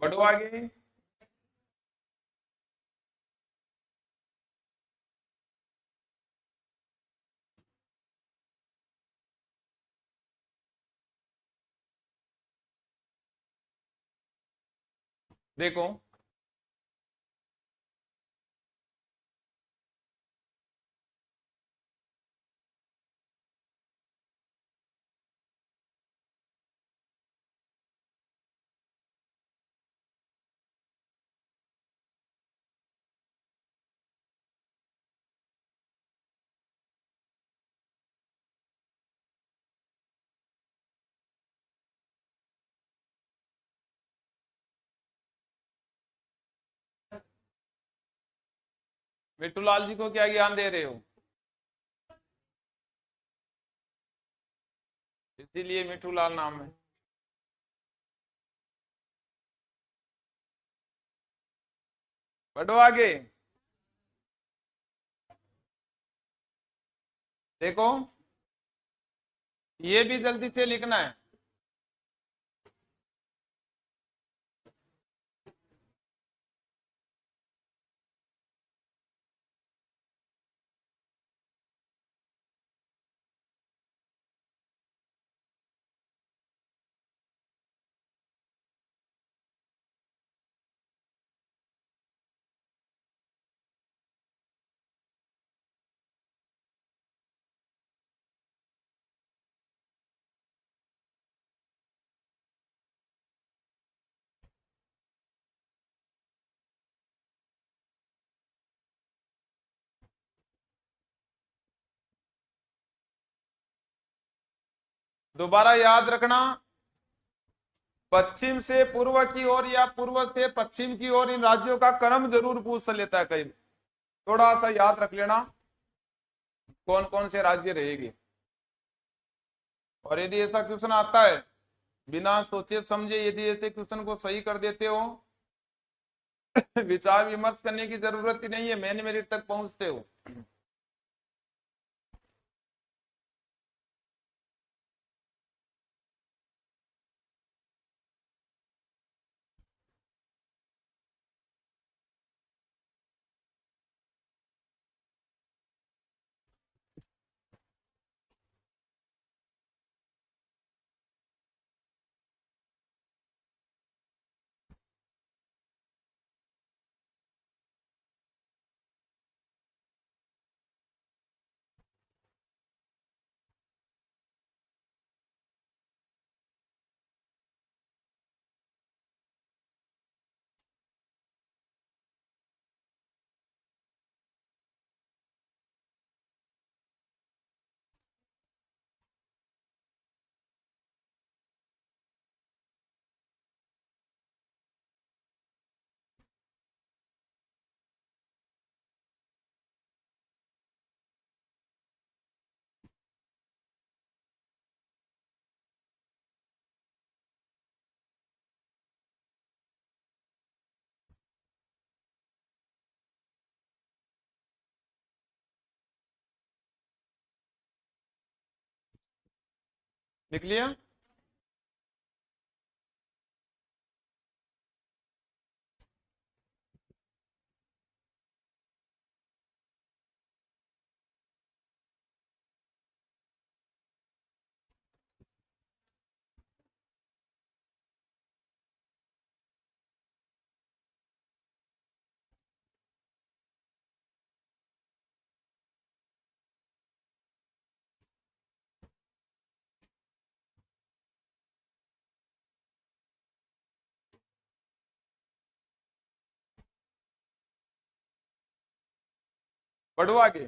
बढ़ो आगे। देखो मिट्टूलाल जी को क्या ज्ञान दे रहे हो? इसीलिए मिट्टूलाल नाम है। बढ़ो आगे। देखो, ये भी जल्दी से लिखना है। दोबारा याद रखना, पश्चिम से पूर्व की ओर या पूर्व से पश्चिम की ओर इन राज्यों का क्रम जरूर पूछ लेता है कई। थोड़ा सा याद रख लेना कौन कौन से राज्य रहेंगे। और यदि ऐसा क्वेश्चन आता है, बिना सोचे समझे यदि ऐसे क्वेश्चन को सही कर देते हो, विचार विमर्श करने की जरूरत ही नहीं है, मेन मेरिट तक पहुंचते हो। लिख लिया? बढ़ो आगे।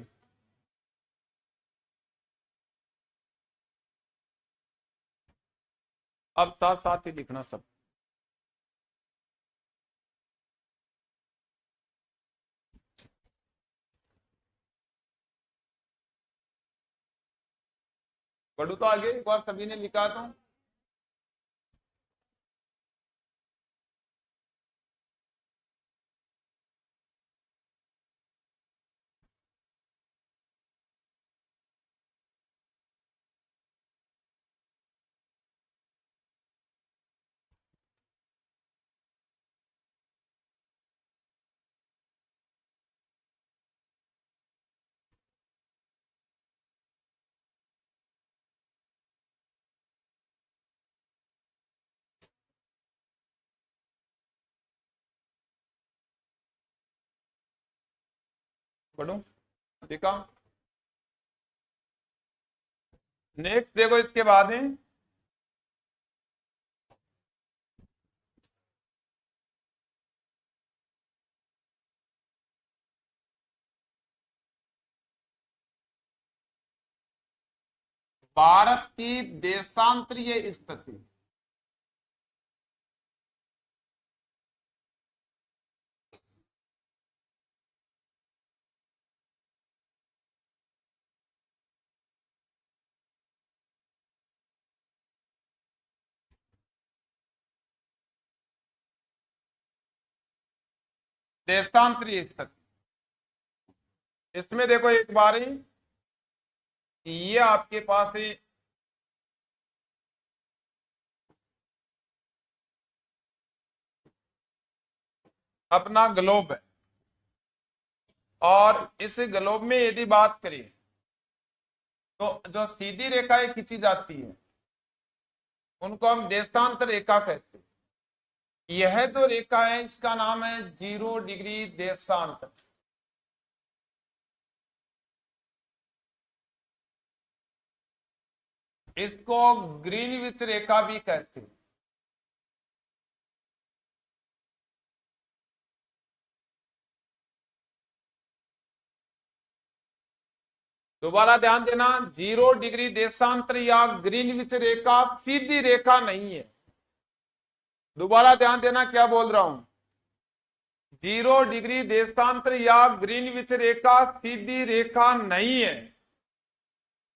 अब साथ साथ ही लिखना सब। बढ़ो तो आगे, एक बार सभी ने लिखा तो। बढ़ो, लिखा। नेक्स्ट देखो, इसके बाद है भारत की देशांतरीय स्थिति। देशांतरी स्थिति। इसमें देखो एक बार ये आपके पास अपना ग्लोब है, और इस ग्लोब में यदि बात करें तो जो सीधी रेखाएं खींची जाती है उनको हम देशांतर रेखा कहते हैं। यह जो रेखा है इसका नाम है 0 डिग्री देशांतर। इसको ग्रीनविच रेखा भी कहते हैं। दोबारा ध्यान देना, 0 डिग्री देशांतर या ग्रीनविच रेखा सीधी रेखा नहीं है। दोबारा ध्यान देना क्या बोल रहा हूं, 0 डिग्री देशांतर या ग्रीनविच रेखा सीधी रेखा नहीं है।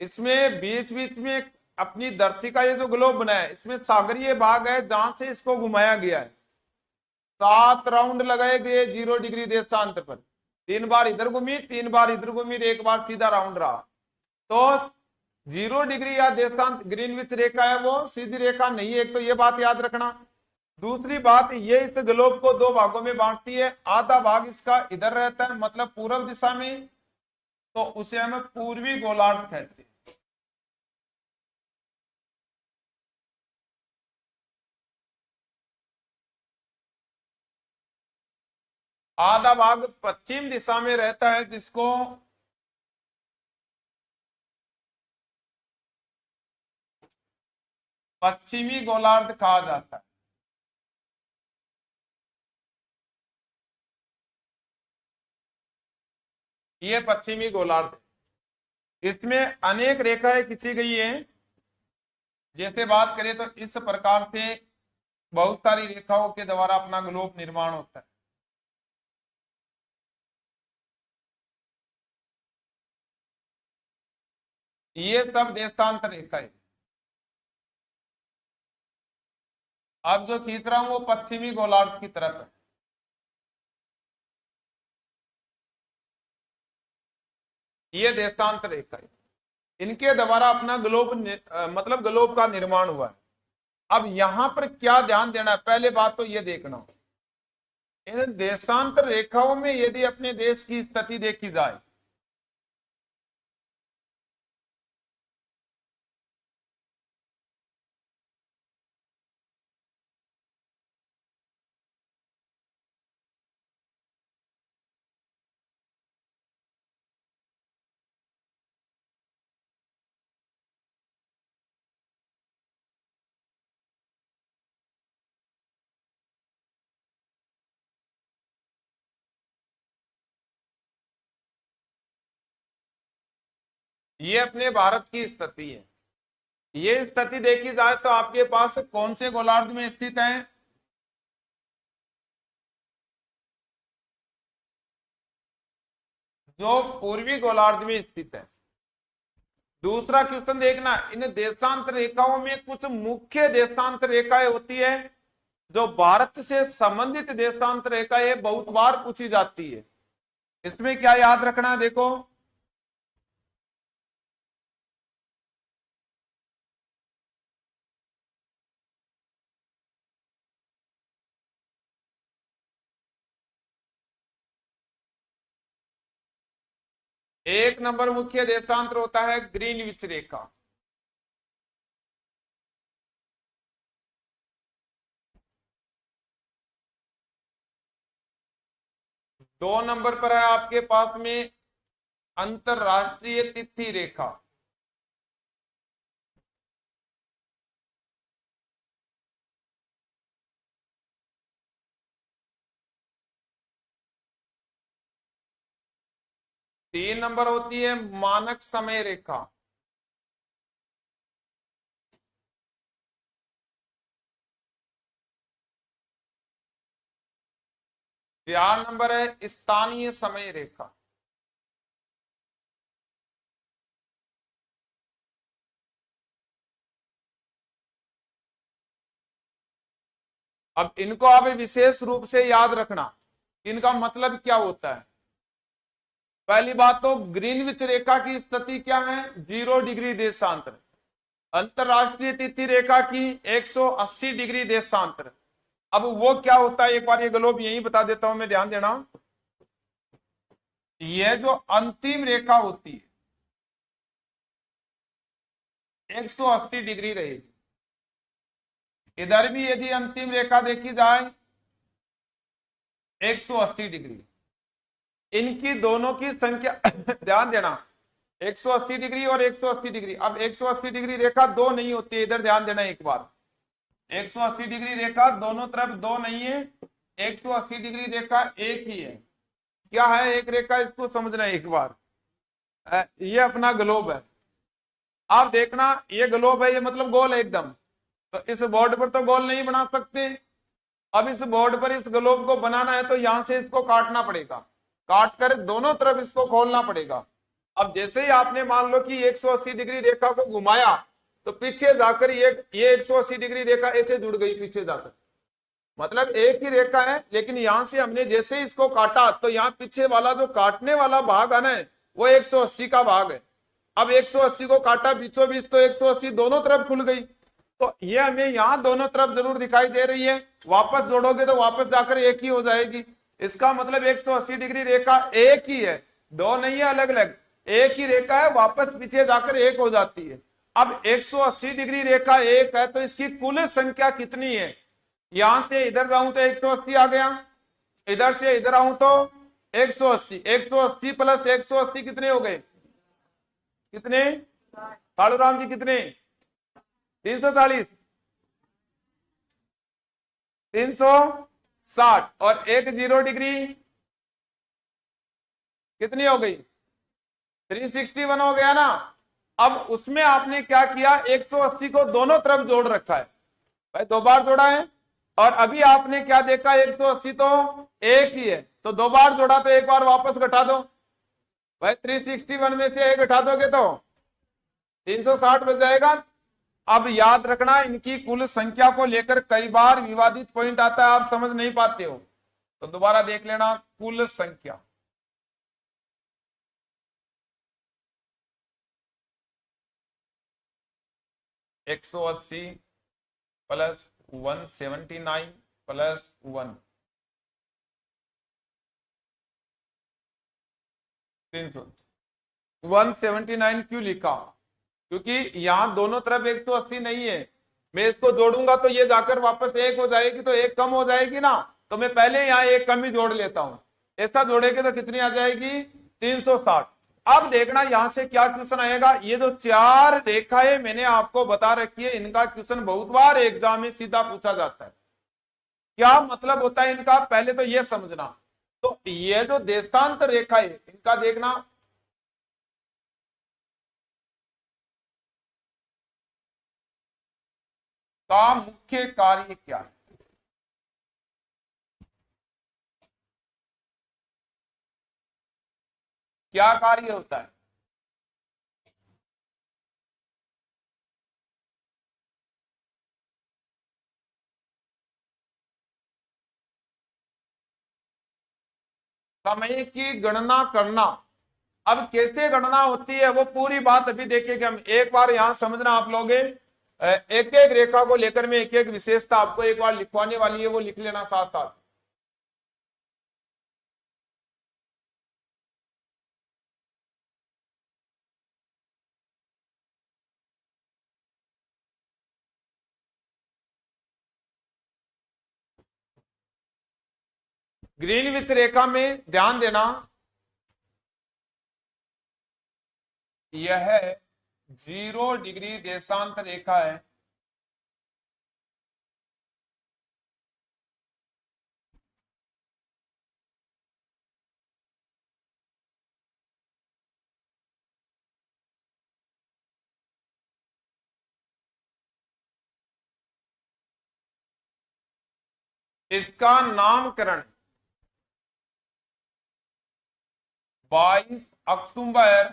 इसमें बीच बीच में अपनी धरती का ये जो ग्लोब बना है इसमें सागरीय भाग है जहां से इसको घुमाया गया है। 7 राउंड लगाए गए 0 डिग्री देशांतर पर, 3 बार इधर घूमी, 3 बार इधर घूमी, 1 बार सीधा राउंड रहा। तो 0 डिग्री या देशांत ग्रीनविच रेखा है वो सीधी रेखा नहीं है, एक तो ये बात याद रखना। दूसरी बात, ये इस ग्लोब को 2 भागों में बांटती है। आधा भाग इसका इधर रहता है मतलब पूर्व दिशा में, तो उसे हम पूर्वी गोलार्ध कहते हैं। आधा भाग पश्चिम दिशा में रहता है जिसको पश्चिमी गोलार्ध कहा जाता है। ये पश्चिमी गोलार्ध, इसमें अनेक रेखाएं खींची गई हैं। जैसे बात करें तो इस प्रकार से बहुत सारी रेखाओं के द्वारा अपना ग्लोब निर्माण होता है। ये सब देशांतर रेखाएं। अब जो खींच रहा हूं वो पश्चिमी गोलार्ध की तरफ है। ये देशांतर रेखाएं, इनके द्वारा अपना ग्लोब मतलब ग्लोब का निर्माण हुआ है। अब यहां पर क्या ध्यान देना है, पहले बात तो ये देखना, इन देशांतर रेखाओं में यदि अपने देश की स्थिति देखी जाए ये अपने भारत की स्थिति है। ये स्थिति देखी जाए तो आपके पास कौन से गोलार्ध में स्थित है, जो पूर्वी गोलार्ध में स्थित है। दूसरा क्वेश्चन देखना, इन देशांतर रेखाओं में कुछ मुख्य देशांतर रेखाएं होती है जो भारत से संबंधित देशांतर रेखाएं बहुत बार पूछी जाती है। इसमें क्या याद रखना है, देखो एक नंबर मुख्य देशांतर होता है ग्रीनविच रेखा। दो नंबर पर है आपके पास में अंतरराष्ट्रीय तिथि रेखा। तीन नंबर होती है मानक समय रेखा। चार नंबर है स्थानीय समय रेखा। अब इनको आप विशेष रूप से याद रखना, इनका मतलब क्या होता है? पहली बात तो ग्रीनविच रेखा की स्थिति क्या है? 0 डिग्री देशांतर। अंतरराष्ट्रीय तिथि रेखा की 180 डिग्री देशांतर। अब वो क्या होता है, एक बार ये ग्लोब यही बता देता हूं मैं, ध्यान देना। ये जो अंतिम रेखा होती है 180 डिग्री रहेगी। इधर भी यदि अंतिम रेखा देखी जाए 180 डिग्री, इनकी दोनों की संख्या ध्यान देना, 180 डिग्री और 180 डिग्री। अब 180 डिग्री रेखा दो नहीं होती है, इधर ध्यान देना एक बार। 180 डिग्री रेखा दोनों तरफ दो नहीं है, 180 डिग्री रेखा एक ही है। क्या है एक रेखा, इसको समझना एक बार। ये अपना ग्लोब है। आप देखना ये ग्लोब है, ये मतलब गोल है एकदम। तो इस बोर्ड पर तो गोल नहीं बना सकते। अब इस बोर्ड पर इस ग्लोब को बनाना है तो यहां से इसको काटना पड़ेगा, काट कर दोनों तरफ इसको खोलना पड़ेगा। अब जैसे ही आपने मान लो कि 180 डिग्री रेखा को घुमाया तो पीछे जाकर ये 180 डिग्री रेखा ऐसे जुड़ गई पीछे जाकर, मतलब एक ही रेखा है। लेकिन यहां से हमने जैसे ही इसको काटा तो यहाँ पीछे वाला जो काटने वाला भाग है ना, वो 180 का भाग है। अब 180 को काटा बीचों बीच तो 180 दोनों तरफ खुल गई। तो ये हमें यहाँ दोनों तरफ जरूर दिखाई दे रही है, वापस जोड़ोगे तो वापस जाकर एक ही हो जाएगी। इसका मतलब 180 डिग्री रेखा एक ही है, दो नहीं है अलग अलग, एक ही रेखा है, वापस पीछे जाकर एक हो जाती है। अब 180 डिग्री रेखा एक है तो इसकी कुल संख्या कितनी है? यहां से इधर जाऊं तो 180 आ गया, इधर से इधर आऊं तो 180, 180 प्लस 180 कितने हो गए? कितने कालूराम जी कितने? 340, 360 और एक 0 डिग्री कितनी हो गई? 361 हो गया ना। अब उसमें आपने क्या किया, 180 को दोनों तरफ जोड़ रखा है भाई, दो बार जोड़ा है। और अभी आपने क्या देखा, 180 तो एक ही है, तो दो बार जोड़ा तो एक बार वापस घटा दो भाई। 361 में से एक घटा दोगे तो 360 बच जाएगा। अब याद रखना इनकी कुल संख्या को लेकर कई बार विवादित पॉइंट आता है, आप समझ नहीं पाते हो तो दोबारा देख लेना। कुल संख्या 180 प्लस 179 प्लस 1, 300। 179 क्यों लिखा? क्योंकि यहां दोनों तरफ 180 नहीं है, मैं इसको जोड़ूंगा तो ये जाकर वापस एक हो जाएगी, तो एक कम हो जाएगी ना, तो मैं पहले यहां एक कम ही जोड़ लेता हूं। ऐसा जोड़ेंगे तो कितनी आ जाएगी? 360। अब देखना यहां से क्या क्वेश्चन आएगा। ये जो चार रेखाएं मैंने आपको बता रखी है, इनका क्वेश्चन बहुत बार एग्जाम में सीधा पूछा जाता है। क्या मतलब होता है इनका, पहले तो ये समझना। तो ये जो देशांतर रेखा है इनका देखना, का मुख्य कार्य क्या है? क्या कार्य होता है? समय की गणना करना। अब कैसे गणना होती है वो पूरी बात अभी देखेंगे हम। एक बार यहां समझना आप लोग, एक एक रेखा को लेकर मैं एक एक विशेषता आपको एक बार लिखवाने वाली है, वो लिख लेना साथ साथ। ग्रीनविच रेखा में ध्यान देना, यह 0 डिग्री देशांतर रेखा है। इसका नामकरण 22 अक्टूबर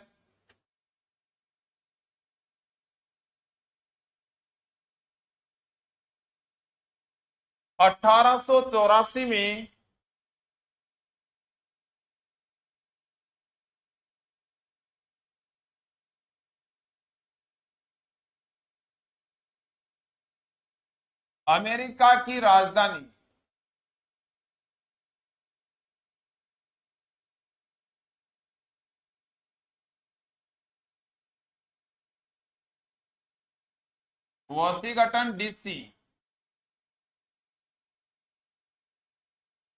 1884 में अमेरिका की राजधानी वॉशिंगटन डीसी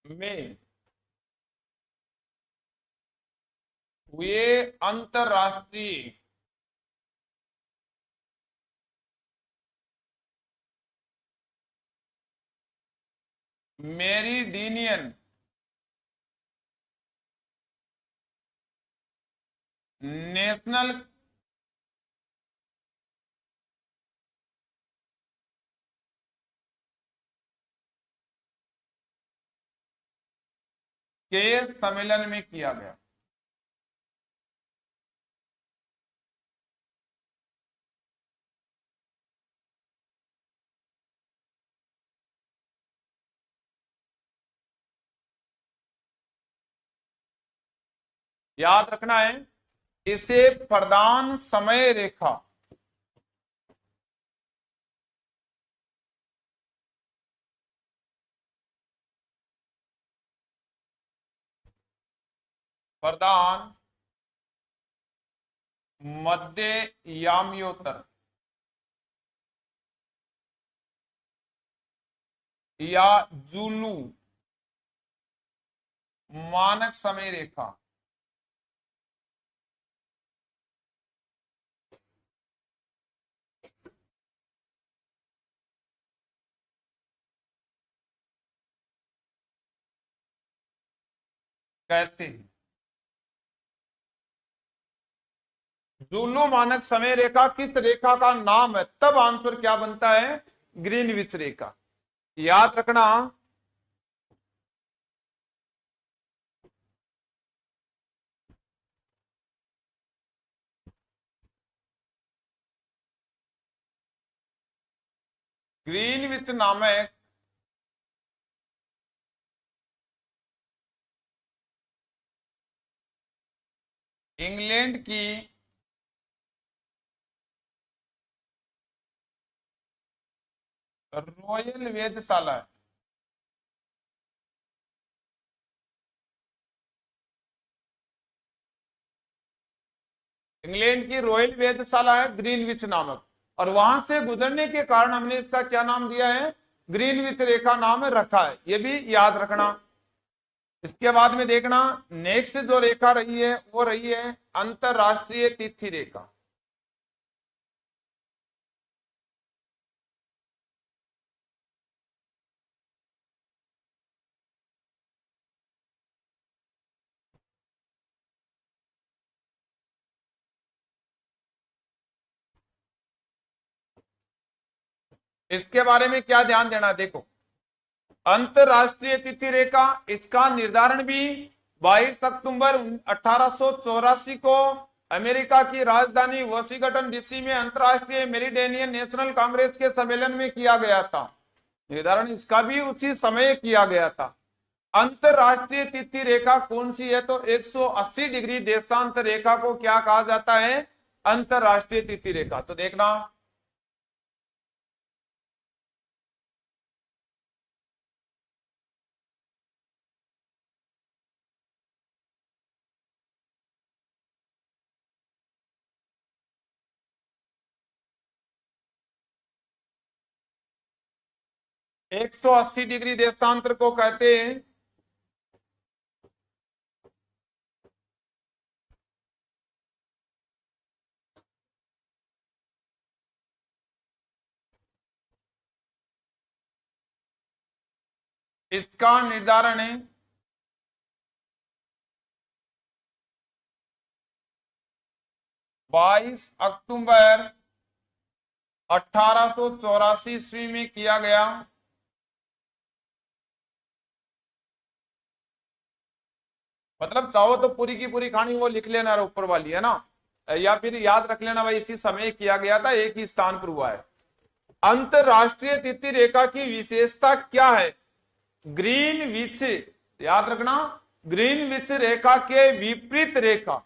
में हुए अंतरराष्ट्रीय मेरिडियन नेशनल के सम्मेलन में किया गया। याद रखना है, इसे प्रधान समय रेखा प्रधान मध्य याम्योत्तर या जुलू मानक समय रेखा कहते हैं। जुलू मानक समय रेखा किस रेखा का नाम है? तब आंसर क्या बनता है? ग्रीनविच रेखा। याद रखना, ग्रीनविच नामक इंग्लैंड की रॉयल वेधशाला है। इंग्लैंड की रॉयल वेधशाला है ग्रीनविच नामक, और वहां से गुजरने के कारण हमने इसका क्या नाम दिया है? ग्रीनविच रेखा नाम रखा है। ये भी याद रखना। इसके बाद में देखना, नेक्स्ट जो रेखा रही है वो रही है अंतरराष्ट्रीय तिथि रेखा। इसके बारे में क्या ध्यान देना, देखो, अंतरराष्ट्रीय तिथि रेखा, इसका निर्धारण भी 22 अक्टूबर 1884 को अमेरिका की राजधानी वॉशिंगटन डीसी में अंतरराष्ट्रीय मेरिडियन नेशनल कांग्रेस के सम्मेलन में किया गया था। निर्धारण इसका भी उसी समय किया गया था। अंतरराष्ट्रीय तिथि रेखा कौन सी है? तो 180 डिग्री देशांत रेखा को क्या कहा जाता है? अंतरराष्ट्रीय तिथि रेखा। तो देखना, एक 180 डिग्री देशांतर को कहते हैं इसका निर्धारण है 22 अक्टूबर 1884 ईस्वी में किया गया। मतलब चाहो तो पूरी की पूरी कहानी वो लिख लेना ऊपर वाली, है ना, या फिर याद रख लेना भाई इसी समय किया गया था, एक ही स्थान पर हुआ है। अंतरराष्ट्रीय तिथि रेखा की विशेषता क्या है? ग्रीनविच, याद रखना, ग्रीनविच रेखा के विपरीत रेखा।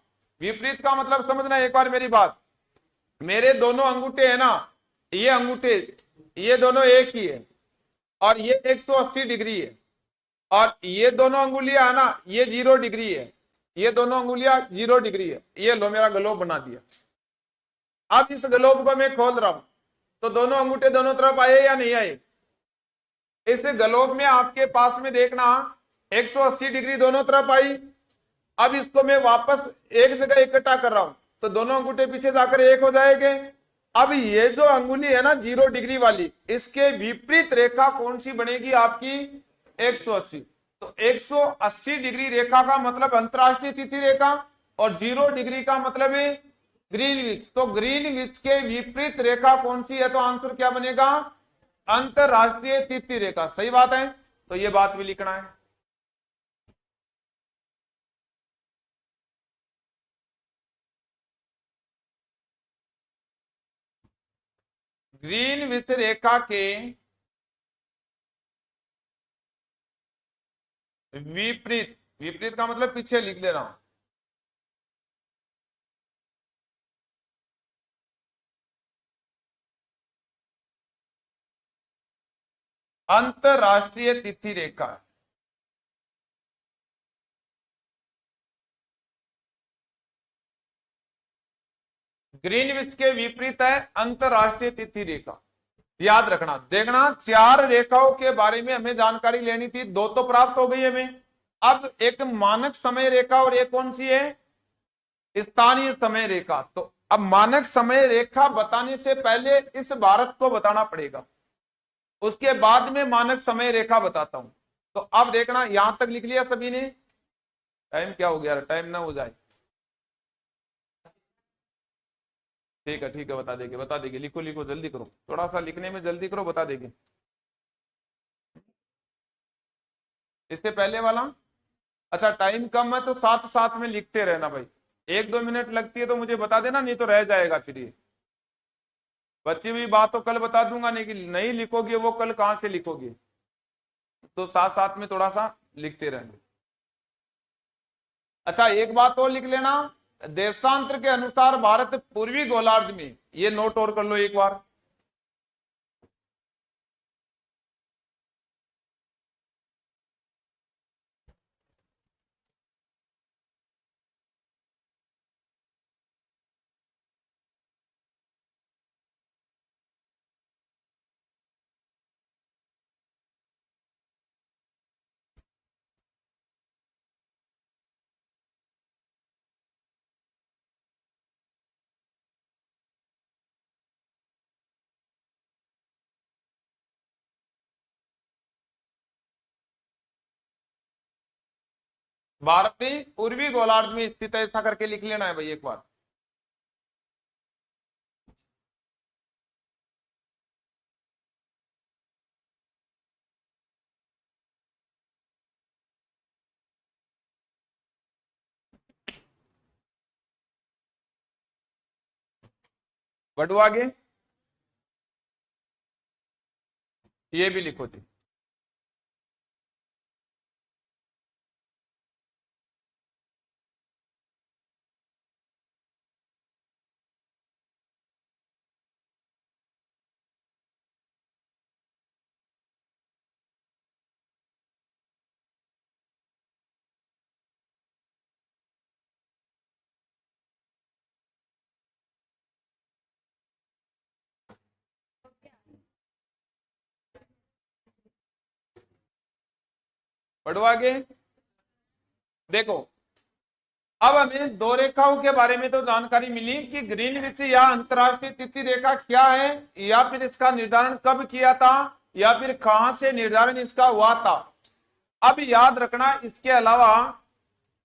विपरीत का मतलब समझना एक बार मेरी बात, मेरे दोनों अंगूठे है ना, ये अंगूठे ये दोनों एक ही है, और ये 180 डिग्री है, और ये दोनों अंगुलियां है ना, ये 0 डिग्री है, ये दोनों अंगुलियां 0 डिग्री है। ये लो मेरा ग्लोब बना दिया। अब इस ग्लोब को मैं खोल रहा हूं, तो दोनों अंगूठे दोनों तरफ आए या नहीं आए? इस ग्लोब में आपके पास में देखना 180 डिग्री दोनों तरफ आई। अब इसको मैं वापस एक जगह इकट्ठा कर रहा हूं, तो दोनों अंगूठे पीछे जाकर एक हो जाएंगे। अब ये जो अंगुली है ना 0 डिग्री वाली, इसके विपरीत रेखा कौन सी बनेगी आपकी? 180। तो 180 डिग्री रेखा का मतलब अंतरराष्ट्रीय तिथि रेखा, और 0 डिग्री का मतलब है ग्रीनविच। तो ग्रीनविच के विपरीत रेखा कौन सी है? तो आंसर क्या बनेगा? अंतरराष्ट्रीय तिथि रेखा। सही बात है, तो ये बात भी लिखना है। ग्रीनविच रेखा के विपरीत, विपरीत का मतलब पीछे लिख ले रहा हूं। अंतरराष्ट्रीय तिथि रेखा, ग्रीनविच के विपरीत है अंतरराष्ट्रीय तिथि रेखा। याद रखना, देखना 4 रेखाओं के बारे में हमें जानकारी लेनी थी, 2 तो प्राप्त हो गई हमें। अब एक मानक समय रेखा और एक कौन सी है? स्थानीय समय रेखा। तो अब मानक समय रेखा बताने से पहले इस भारत को बताना पड़ेगा, उसके बाद में मानक समय रेखा बताता हूं। तो अब देखना, यहां तक लिख लिया सभी ने? टाइम क्या हो गया? टाइम ना हो जाए। ठीक है ठीक है, बता देंगे बता देंगे। लिखो लिखो, जल्दी करो, थोड़ा सा लिखने में जल्दी करो, बता देंगे। इससे पहले वाला? अच्छा, टाइम कम है तो साथ साथ में लिखते रहना भाई। 1-2 मिनट लगती है तो मुझे बता देना, नहीं तो रह जाएगा फिर ये। बची हुई बात तो कल बता दूंगा, नहीं कि नहीं लिखोगे वो कल कहां से लिखोगे? तो साथ साथ में थोड़ा सा लिखते रहना। अच्छा, एक बात और लिख लेना, देशांतर के अनुसार भारत पूर्वी गोलार्ध में, ये नोट और कर लो एक बार। भारत भी पूर्वी गोलार्ध में स्थित है, ऐसा करके लिख लेना है भाई एक बार। बढ़ो आगे, ये भी लिखो थी। बढ़ो आगे, देखो अब हमें 2 रेखाओं के बारे में तो जानकारी मिली कि ग्रीनविच या अंतरराष्ट्रीय तिथि रेखा क्या है, या फिर इसका निर्धारण कब किया था, या फिर कहां से निर्धारण इसका हुआ था। अब याद रखना, इसके अलावा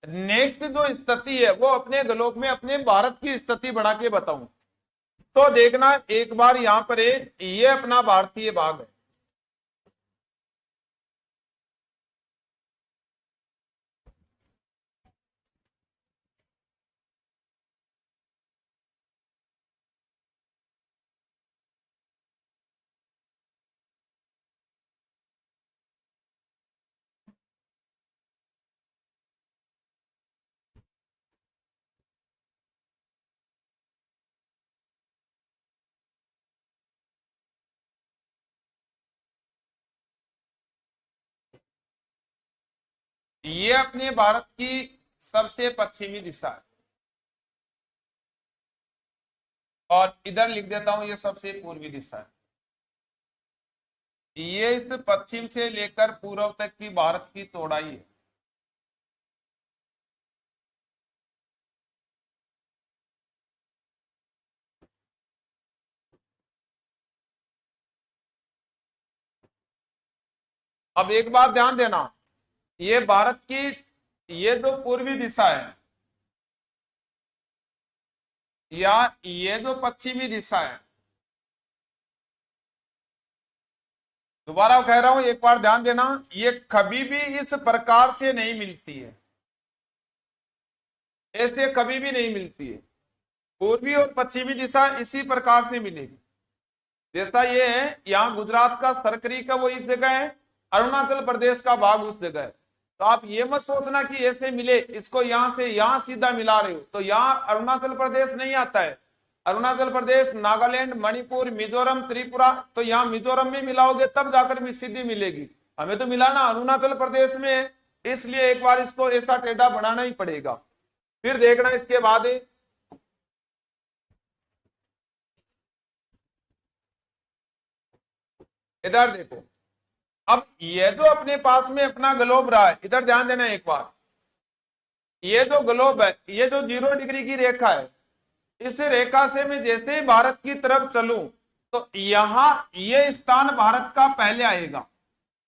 नेक्स्ट जो स्थिति है वो अपने ग्लोब में अपने भारत की स्थिति बना के बताऊं। तो देखना एक बार यहां पर ये अपना भारतीय भाग है। ये अपने भारत की सबसे पश्चिमी दिशा है, और इधर लिख देता हूं ये सबसे पूर्वी दिशा है। ये इस पश्चिम से लेकर पूर्व तक की भारत की चौड़ाई है। अब एक बार ध्यान देना, ये भारत की ये जो पूर्वी दिशा है या ये जो पश्चिमी दिशा है, दोबारा कह रहा हूं, एक बार ध्यान देना, ये कभी भी इस प्रकार से नहीं मिलती है, ऐसे कभी भी नहीं मिलती है। पूर्वी और पश्चिमी दिशा इसी प्रकार से मिलेगी। जैसा ये है, यहाँ गुजरात का सरकरी का वो इस जगह है, अरुणाचल प्रदेश का भाग उस जगह है। तो आप ये मत सोचना कि ऐसे मिले, इसको यहां से यहां सीधा मिला रहे हो, तो यहाँ अरुणाचल प्रदेश नहीं आता है। अरुणाचल प्रदेश, नागालैंड, मणिपुर, मिजोरम, त्रिपुरा, तो यहाँ मिजोरम में मिलाओगे तब जाकर भी सीधी मिलेगी। हमें तो मिला ना अरुणाचल प्रदेश में, इसलिए एक बार इसको ऐसा टेढ़ा बनाना ही पड़ेगा। फिर देखना इसके बाद इधर देखो, अब ये जो अपने पास में अपना ग्लोब रहा है, इधर ध्यान देना एक बार, ये जो ग्लोब है, ये जो 0 डिग्री की रेखा है, इस रेखा से मैं जैसे ही भारत की तरफ चलूं तो यहां ये स्थान भारत का पहले आएगा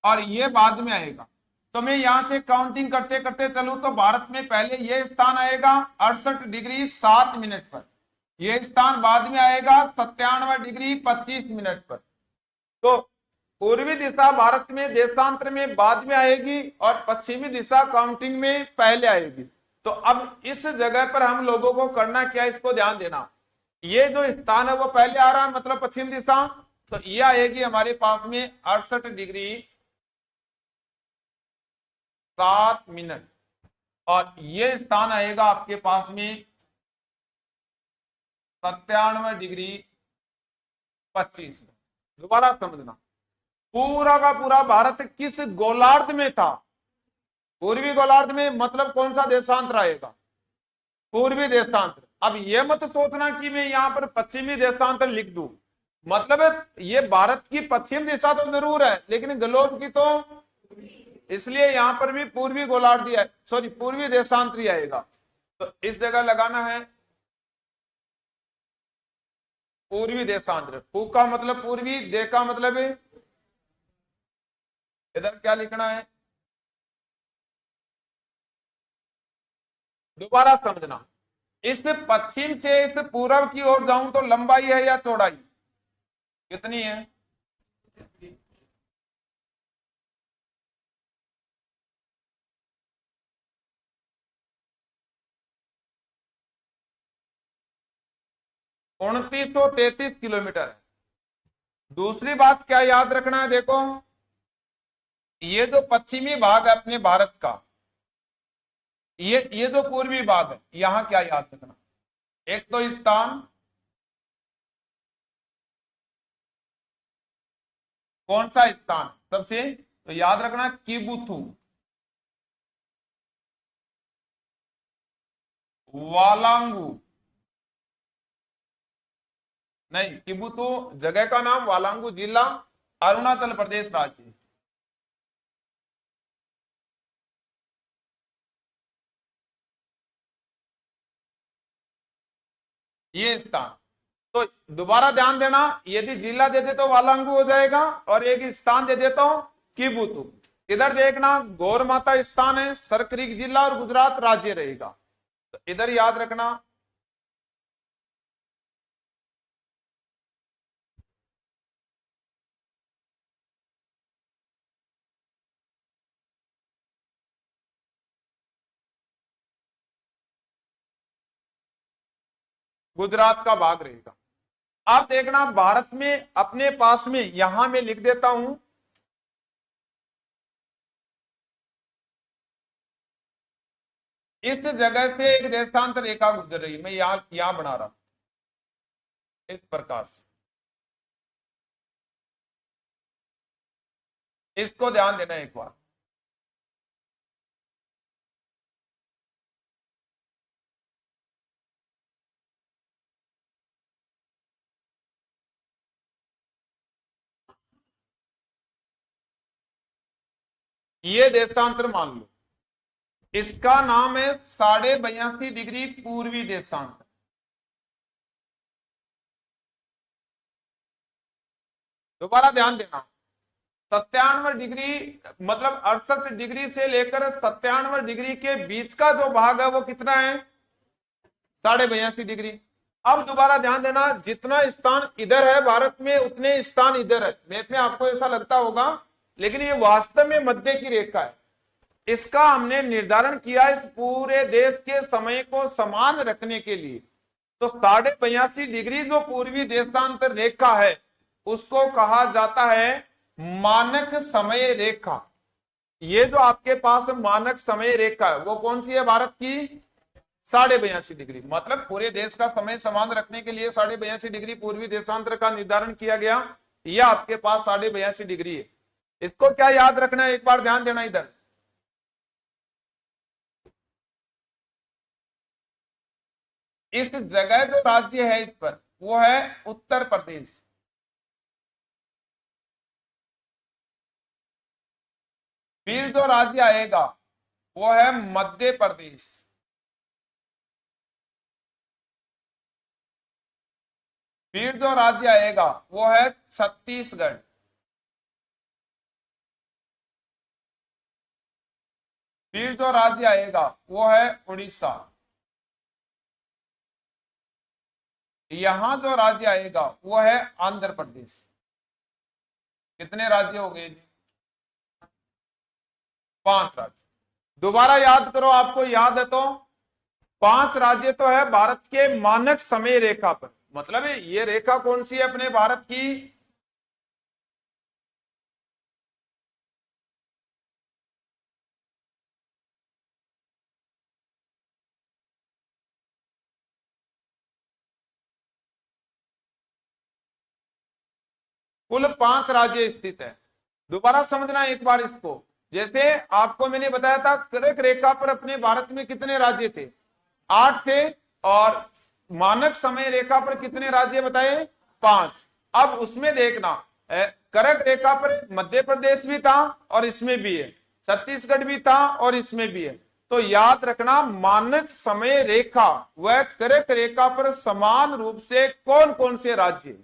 और ये बाद में आएगा। तो मैं यहां से काउंटिंग करते करते चलूं तो भारत में पहले ये स्थान आएगा 68 डिग्री 7 मिनट पर, ये स्थान बाद में आएगा 97 डिग्री 25 मिनट पर। तो पूर्वी दिशा भारत में देशांतर में बाद में आएगी और पश्चिमी दिशा काउंटिंग में पहले आएगी। तो अब इस जगह पर हम लोगों को करना क्या है, इसको ध्यान देना। ये जो स्थान है वो पहले आ रहा है, मतलब पश्चिम दिशा, तो ये आएगी हमारे पास में 68 डिग्री 7 मिनट, और ये स्थान आएगा आपके पास में 97 डिग्री 25 मिनट। दोबारा समझना, पूरा का पूरा भारत किस गोलार्ध में था? पूर्वी गोलार्ध में, मतलब कौन सा देशांतर आएगा? पूर्वी देशांतर। अब यह मत सोचना कि मैं यहां पर पश्चिमी देशांतर लिख दूं, मतलब ये भारत की पश्चिम दिशा तो जरूर है लेकिन ग्लोब की तो, इसलिए यहां पर भी पूर्वी गोलार्ध, सॉरी पूर्वी देशांतरी आएगा। तो इस जगह लगाना है पूर्वी देशांतर। पू का मतलब पूर्वी, दे का मतलब है, इधर क्या लिखना है, दोबारा समझना, इस पश्चिम से इस पूर्व की ओर जाऊं तो लंबाई है या चौड़ाई, कितनी है? 2933 किलोमीटर है। दूसरी बात क्या याद रखना है, देखो ये जो पश्चिमी भाग है अपने भारत का, ये जो पूर्वी भाग है, यहां क्या याद रखना, एक तो स्थान, कौन सा स्थान सबसे, तो याद रखना किबुथु, वालांगू, नहीं किबुथु जगह का नाम, वालांगू जिला, अरुणाचल प्रदेश राज्य। ये स्थान, तो दोबारा ध्यान देना, यदि जिला दे दे तो वालांगू हो जाएगा और एक स्थान दे देता हूं किबुतु। इधर देखना गौर माता स्थान है, सरक्रीक जिला और गुजरात राज्य रहेगा, तो इधर याद रखना। गुजरात का भाग रहेगा। आप देखना भारत में अपने पास में, यहां मैं लिख देता हूं, इस जगह से एक देशांतर रेखा गुजर रही है, मैं यहां बना रहा हूं इस प्रकार से, इसको ध्यान देना एक बार। ये देशांतर मान लो, इसका नाम है 82.5 डिग्री पूर्वी देशांतर। दोबारा ध्यान देना, 97 डिग्री मतलब 68 डिग्री से लेकर 97 डिग्री के बीच का जो भाग है वो कितना है, 82.5 डिग्री। अब दोबारा ध्यान देना, जितना स्थान इधर है भारत में उतने स्थान इधर है। मैप में आपको ऐसा लगता होगा, लेकिन ये वास्तव में मध्य की रेखा है। इसका हमने निर्धारण किया इस पूरे देश के समय को समान रखने के लिए। तो 82.5 डिग्री जो पूर्वी देशांतर रेखा है उसको कहा जाता है मानक समय रेखा। ये जो आपके पास मानक समय रेखा है वो कौन सी है, भारत की 82.5 डिग्री। मतलब पूरे देश का समय समान रखने के लिए 82.5 डिग्री पूर्वी देशांतर का निर्धारण किया गया। यह आपके पास 82.5 डिग्री है। इसको क्या याद रखना है, एक बार ध्यान देना इधर। इस जगह जो राज्य है इस पर वो है उत्तर प्रदेश। फिर जो राज्य आएगा वो है मध्य प्रदेश। फिर जो राज्य आएगा वो है छत्तीसगढ़। फिर जो राज्य आएगा वो है उड़ीसा। यहां जो राज्य आएगा वो है आंध्र प्रदेश। कितने राज्य हो गए जी, 5 राज्य। दोबारा याद करो, आपको याद है तो 5 राज्य तो है भारत के मानक समय रेखा पर। मतलब ये रेखा कौन सी है अपने भारत की, कुल 5 राज्य स्थित है। दोबारा समझना एक बार इसको। जैसे आपको मैंने बताया था कर्क रेखा पर अपने भारत में कितने राज्य थे, 8 थे। और मानक समय रेखा पर कितने राज्य बताए, 5। अब उसमें देखना, कर्क रेखा पर मध्य प्रदेश भी था और इसमें भी है, छत्तीसगढ़ भी था और इसमें भी है। तो याद रखना, मानक समय रेखा व कर्क रेखा पर समान रूप से कौन कौन से राज्य,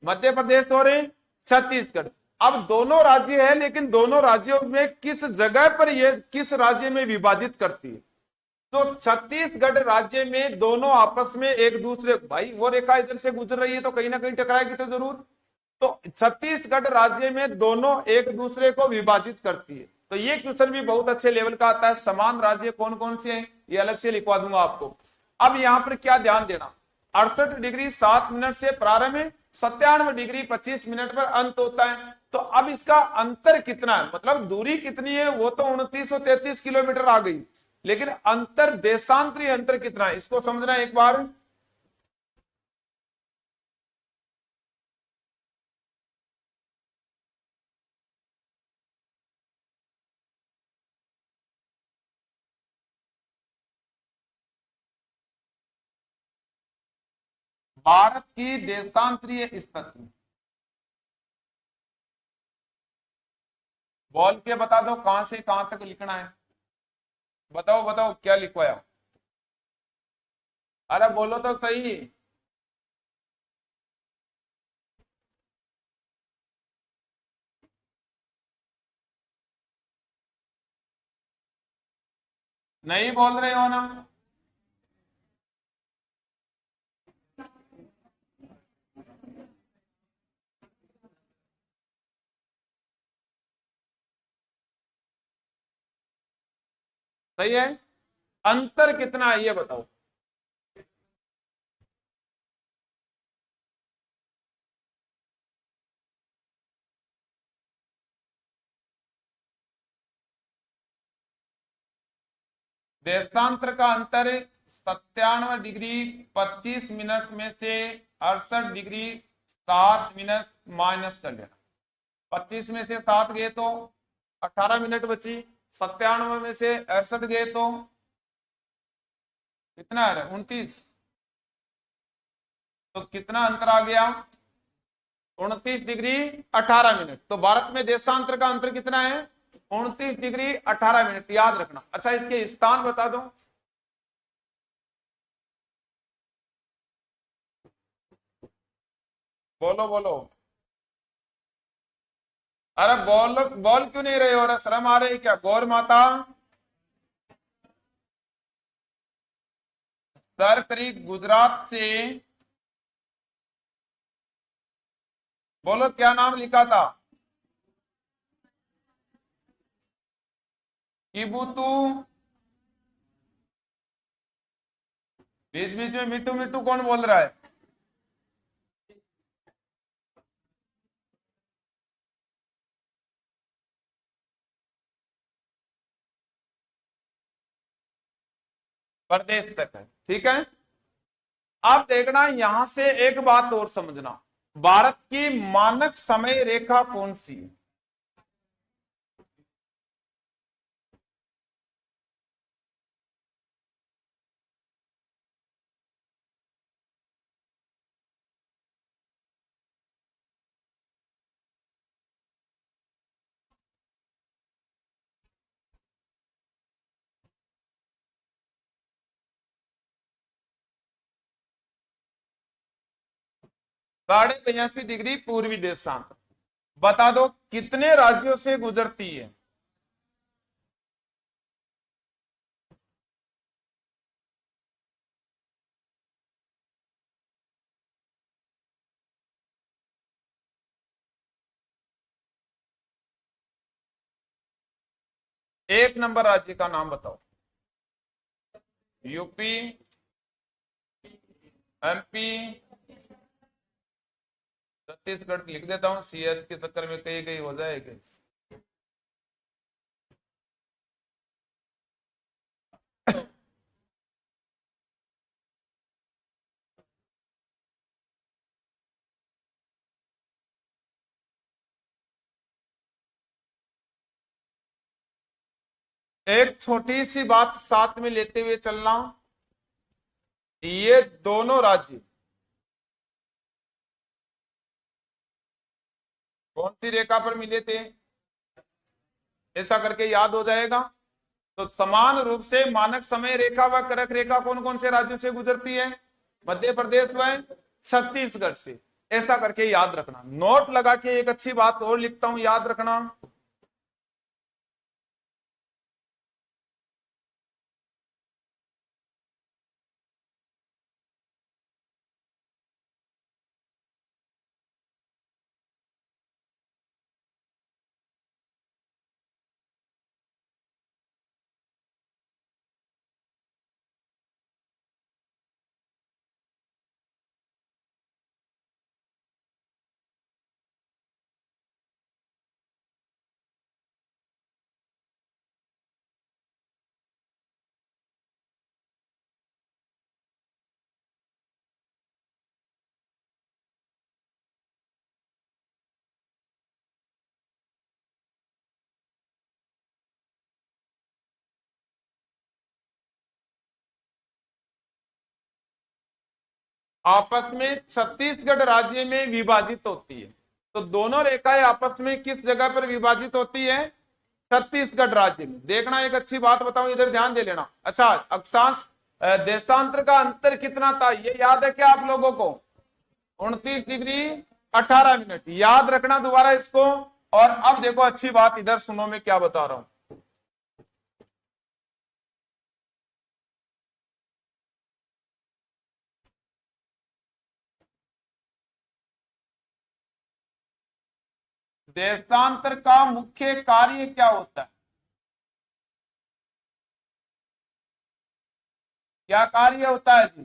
मध्य प्रदेश और छत्तीसगढ़। अब दोनों राज्य है, लेकिन दोनों राज्यों में किस जगह पर ये किस राज्य में विभाजित करती है। तो छत्तीसगढ़ राज्य में दोनों आपस में एक दूसरे, भाई वो रेखा इधर से गुजर रही है तो कहीं ना कहीं टकराएगी तो जरूर। तो छत्तीसगढ़ राज्य में दोनों एक दूसरे को विभाजित करती है। तो ये क्वेश्चन भी बहुत अच्छे लेवल का आता है। समान राज्य कौन कौन से हैं ये अलग से लिखवा दूंगा आपको। अब यहां पर क्या ध्यान देना, 68 डिग्री 7 मिनट से प्रारंभ है, 97 डिग्री 25 मिनट पर अंत होता है। तो अब इसका अंतर कितना है, मतलब दूरी कितनी है, वो तो 2933 किलोमीटर आ गई, लेकिन अंतर देशांतरीय अंतर कितना है इसको समझना एक बार। भारत की देशांतरीय स्थिति बोल के बता दो, कहां से कहां तक लिखना है, बताओ बताओ क्या लिखवाया। अरे बोलो तो सही। नहीं बोल रहे हो ना, सही है। अंतर कितना है ये बताओ। देशांतर का अंतर 97 डिग्री 25 मिनट में से 68 डिग्री 7 मिनट माइनस कर लेना। 25 में से 7 गए तो 18 मिनट बची, 97 में से 68 गए तो कितना है, 29। तो कितना अंतर आ गया, 29 डिग्री 18 मिनट। तो भारत में देशांतर का अंतर कितना है, 29 डिग्री 18 मिनट, याद रखना। अच्छा, इसके स्थान बता दो। बोलो बोलो। अरे बोल बोल क्यों नहीं रहे हो? अरे शर्म आ रही है क्या? गौर माता सर करीब गुजरात से। बोलो क्या नाम लिखा था? किबुतू। बीच बीच में मिट्टू मिट्टू कौन बोल रहा है? प्रदेश तक है, ठीक है। अब देखना यहां से एक बात और समझना, भारत की मानक समय रेखा कौन सी है? 85.5 डिग्री पूर्वी देशांत। बता दो कितने राज्यों से गुजरती है? एक नंबर राज्य का नाम बताओ। यूपी, एमपी, छत्तीसगढ़ लिख देता हूं, सीएच के चक्कर में कहीं कहीं हो जाएगी। एक छोटी सी बात साथ में लेते हुए चलना, ये दोनों राज्य कौन सी रेखा पर मिले थे? ऐसा करके याद हो जाएगा। तो समान रूप से मानक समय रेखा व करक रेखा कौन कौन से राज्यों से गुजरती है? मध्य प्रदेश व छत्तीसगढ़ से। ऐसा करके याद रखना। नोट लगा के एक अच्छी बात और लिखता हूं, याद रखना। आपस में छत्तीसगढ़ राज्य में विभाजित होती है। तो दोनों रेखाएं आपस में किस जगह पर विभाजित होती है? छत्तीसगढ़ राज्य में। देखना एक अच्छी बात बताऊं, इधर ध्यान दे लेना। अच्छा, अक्षांश देशांतर का अंतर कितना था ये याद है क्या आप लोगों को? 29 डिग्री 18 मिनट, याद रखना दोबारा इसको। और अब देखो अच्छी बात, इधर सुनो मैं क्या बता रहा हूं। देशांतर का मुख्य कार्य क्या होता है? क्या कार्य होता है जी?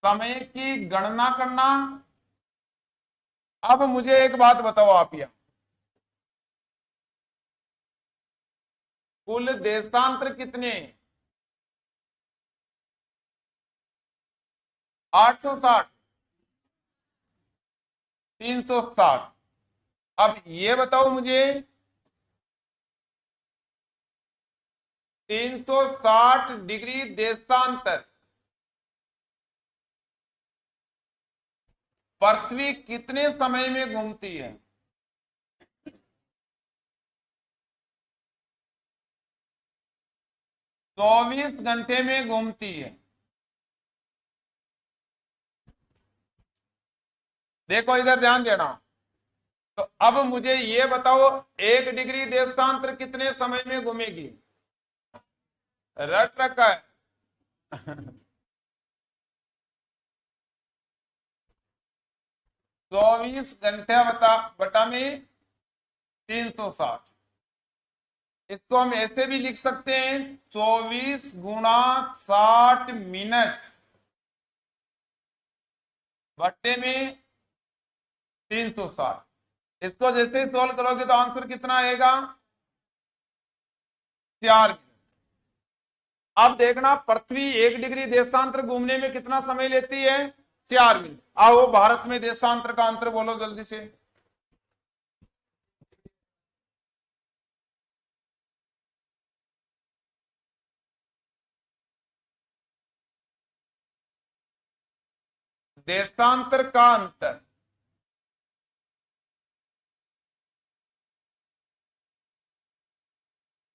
समय की गणना करना। अब मुझे एक बात बताओ आप, यह कुल देशांतर कितने? 860, 360। अब ये बताओ मुझे, 360 डिग्री देशांतर पृथ्वी कितने समय में घूमती है? 24 घंटे में घूमती है। देखो इधर ध्यान देना। तो अब मुझे ये बताओ, 1 डिग्री देशांतर कितने समय में घूमेगी? रट रखा है। 24 घंटे बटा में 360। इसको हम ऐसे भी लिख सकते हैं, 24 गुणा 60 मिनट बट्टे में 360। इसको जैसे ही सोल्व करोगे तो आंसर कितना आएगा? 4 मिनट। अब देखना, पृथ्वी 1 डिग्री देशांतर घूमने में कितना समय लेती है? 4 मिनट। आओ भारत में देशांतर का अंतर बोलो जल्दी से। देशांतर का अंतर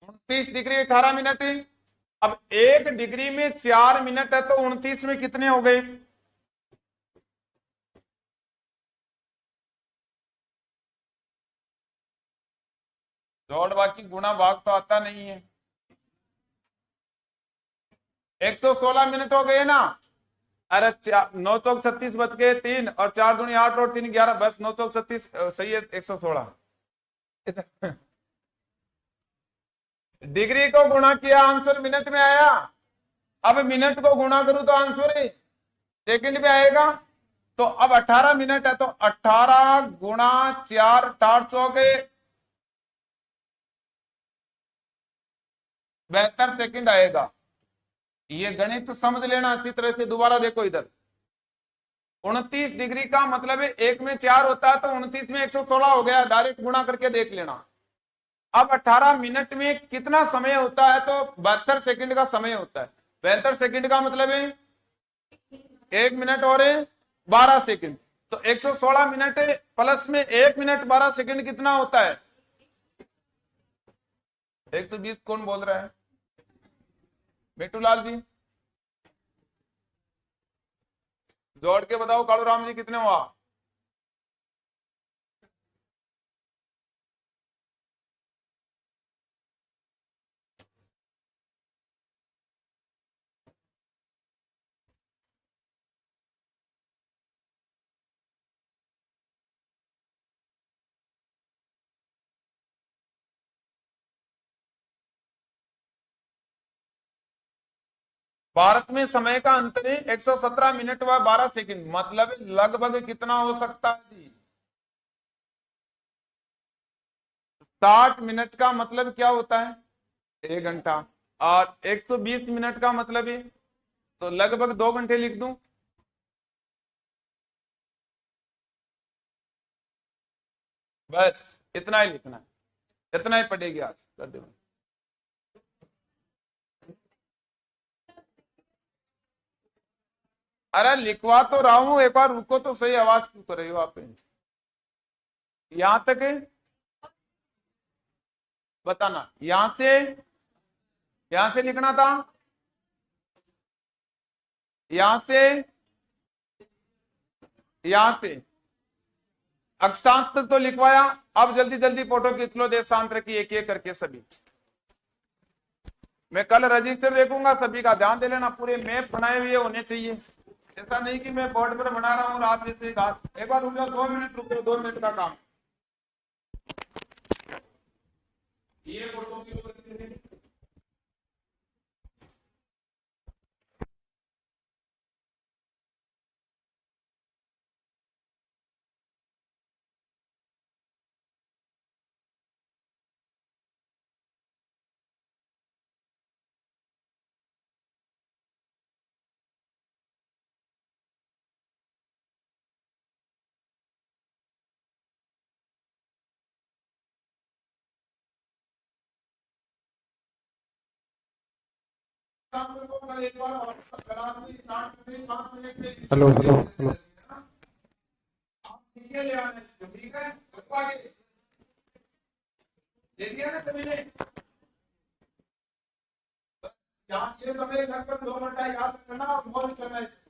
29 डिग्री 18 मिनट है। अब 1 डिग्री में 4 मिनट है तो 29 में कितने हो गए? जोड़ बाकी गुणा भाग तो आता नहीं है। 116 मिनट हो गए ना। अरे 9 चौक 36 बच गए 3 और 4 दूनी 8 और 3 11, बस 9 चौक 36 सही है। 116 डिग्री को गुणा किया, आंसर मिनट में आया। अब मिनट को गुणा करूं तो आंसर सेकंड में आएगा। तो अब 18 मिनट है तो 18 गुणा 4 800 के 72 सेकंड आएगा। ये गणित समझ लेना अच्छी तरह से। दोबारा देखो इधर, 29 डिग्री का मतलब है 1 में 4 होता है तो 29 में 116 हो गया। डायरेक्ट गुणा करके देख लेना। अब 18 मिनट में कितना समय होता है? तो 72 सेकंड का समय होता है। 72 सेकंड का मतलब है 1 मिनट और 12 सेकंड। तो 116 मिनट प्लस में 1 मिनट 12 सेकंड कितना होता है? 120। कौन बोल रहा है? बेटूलाल जी, जोड़ के बताओ। कालू राम जी, कितने हुआ? भारत में समय का अंतर है 117 मिनट व 12 सेकंड। मतलब लगभग कितना हो सकता है जी? 60 मिनट का मतलब क्या होता है? 1 घंटा। और 120 मिनट का मतलब है, तो लगभग 2 घंटे लिख दूं। बस इतना ही लिखना है। इतना ही पड़ेगी आज कर दो। अरे लिखवा तो रहा हूं, एक बार रुको तो सही। आवाज क्यों कर रही हो आप? यहां तक है, बताना। यहां से लिखना था, यहां से, यहां से अक्षांश तक तो लिखवाया। अब जल्दी जल्दी फोटो खींच लो देशांतर की, एक एक करके सभी। मैं कल रजिस्टर देखूंगा, सभी का ध्यान दे लेना। पूरे मैप बनाए हुए होने चाहिए। ऐसा नहीं कि मैं बोर्ड पर बना रहा हूँ और आप जैसे एक बार रुक जाओ, 2 मिनट रुको, 2 मिनट का काम। ये फोटो की हेलो हेलो हेलो। ये ले आना है, ठीक है। तो आगे दे दिया ना सभी ने, यहाँ ये समय लगभग 2 घंटा याद करना और मौज करना है।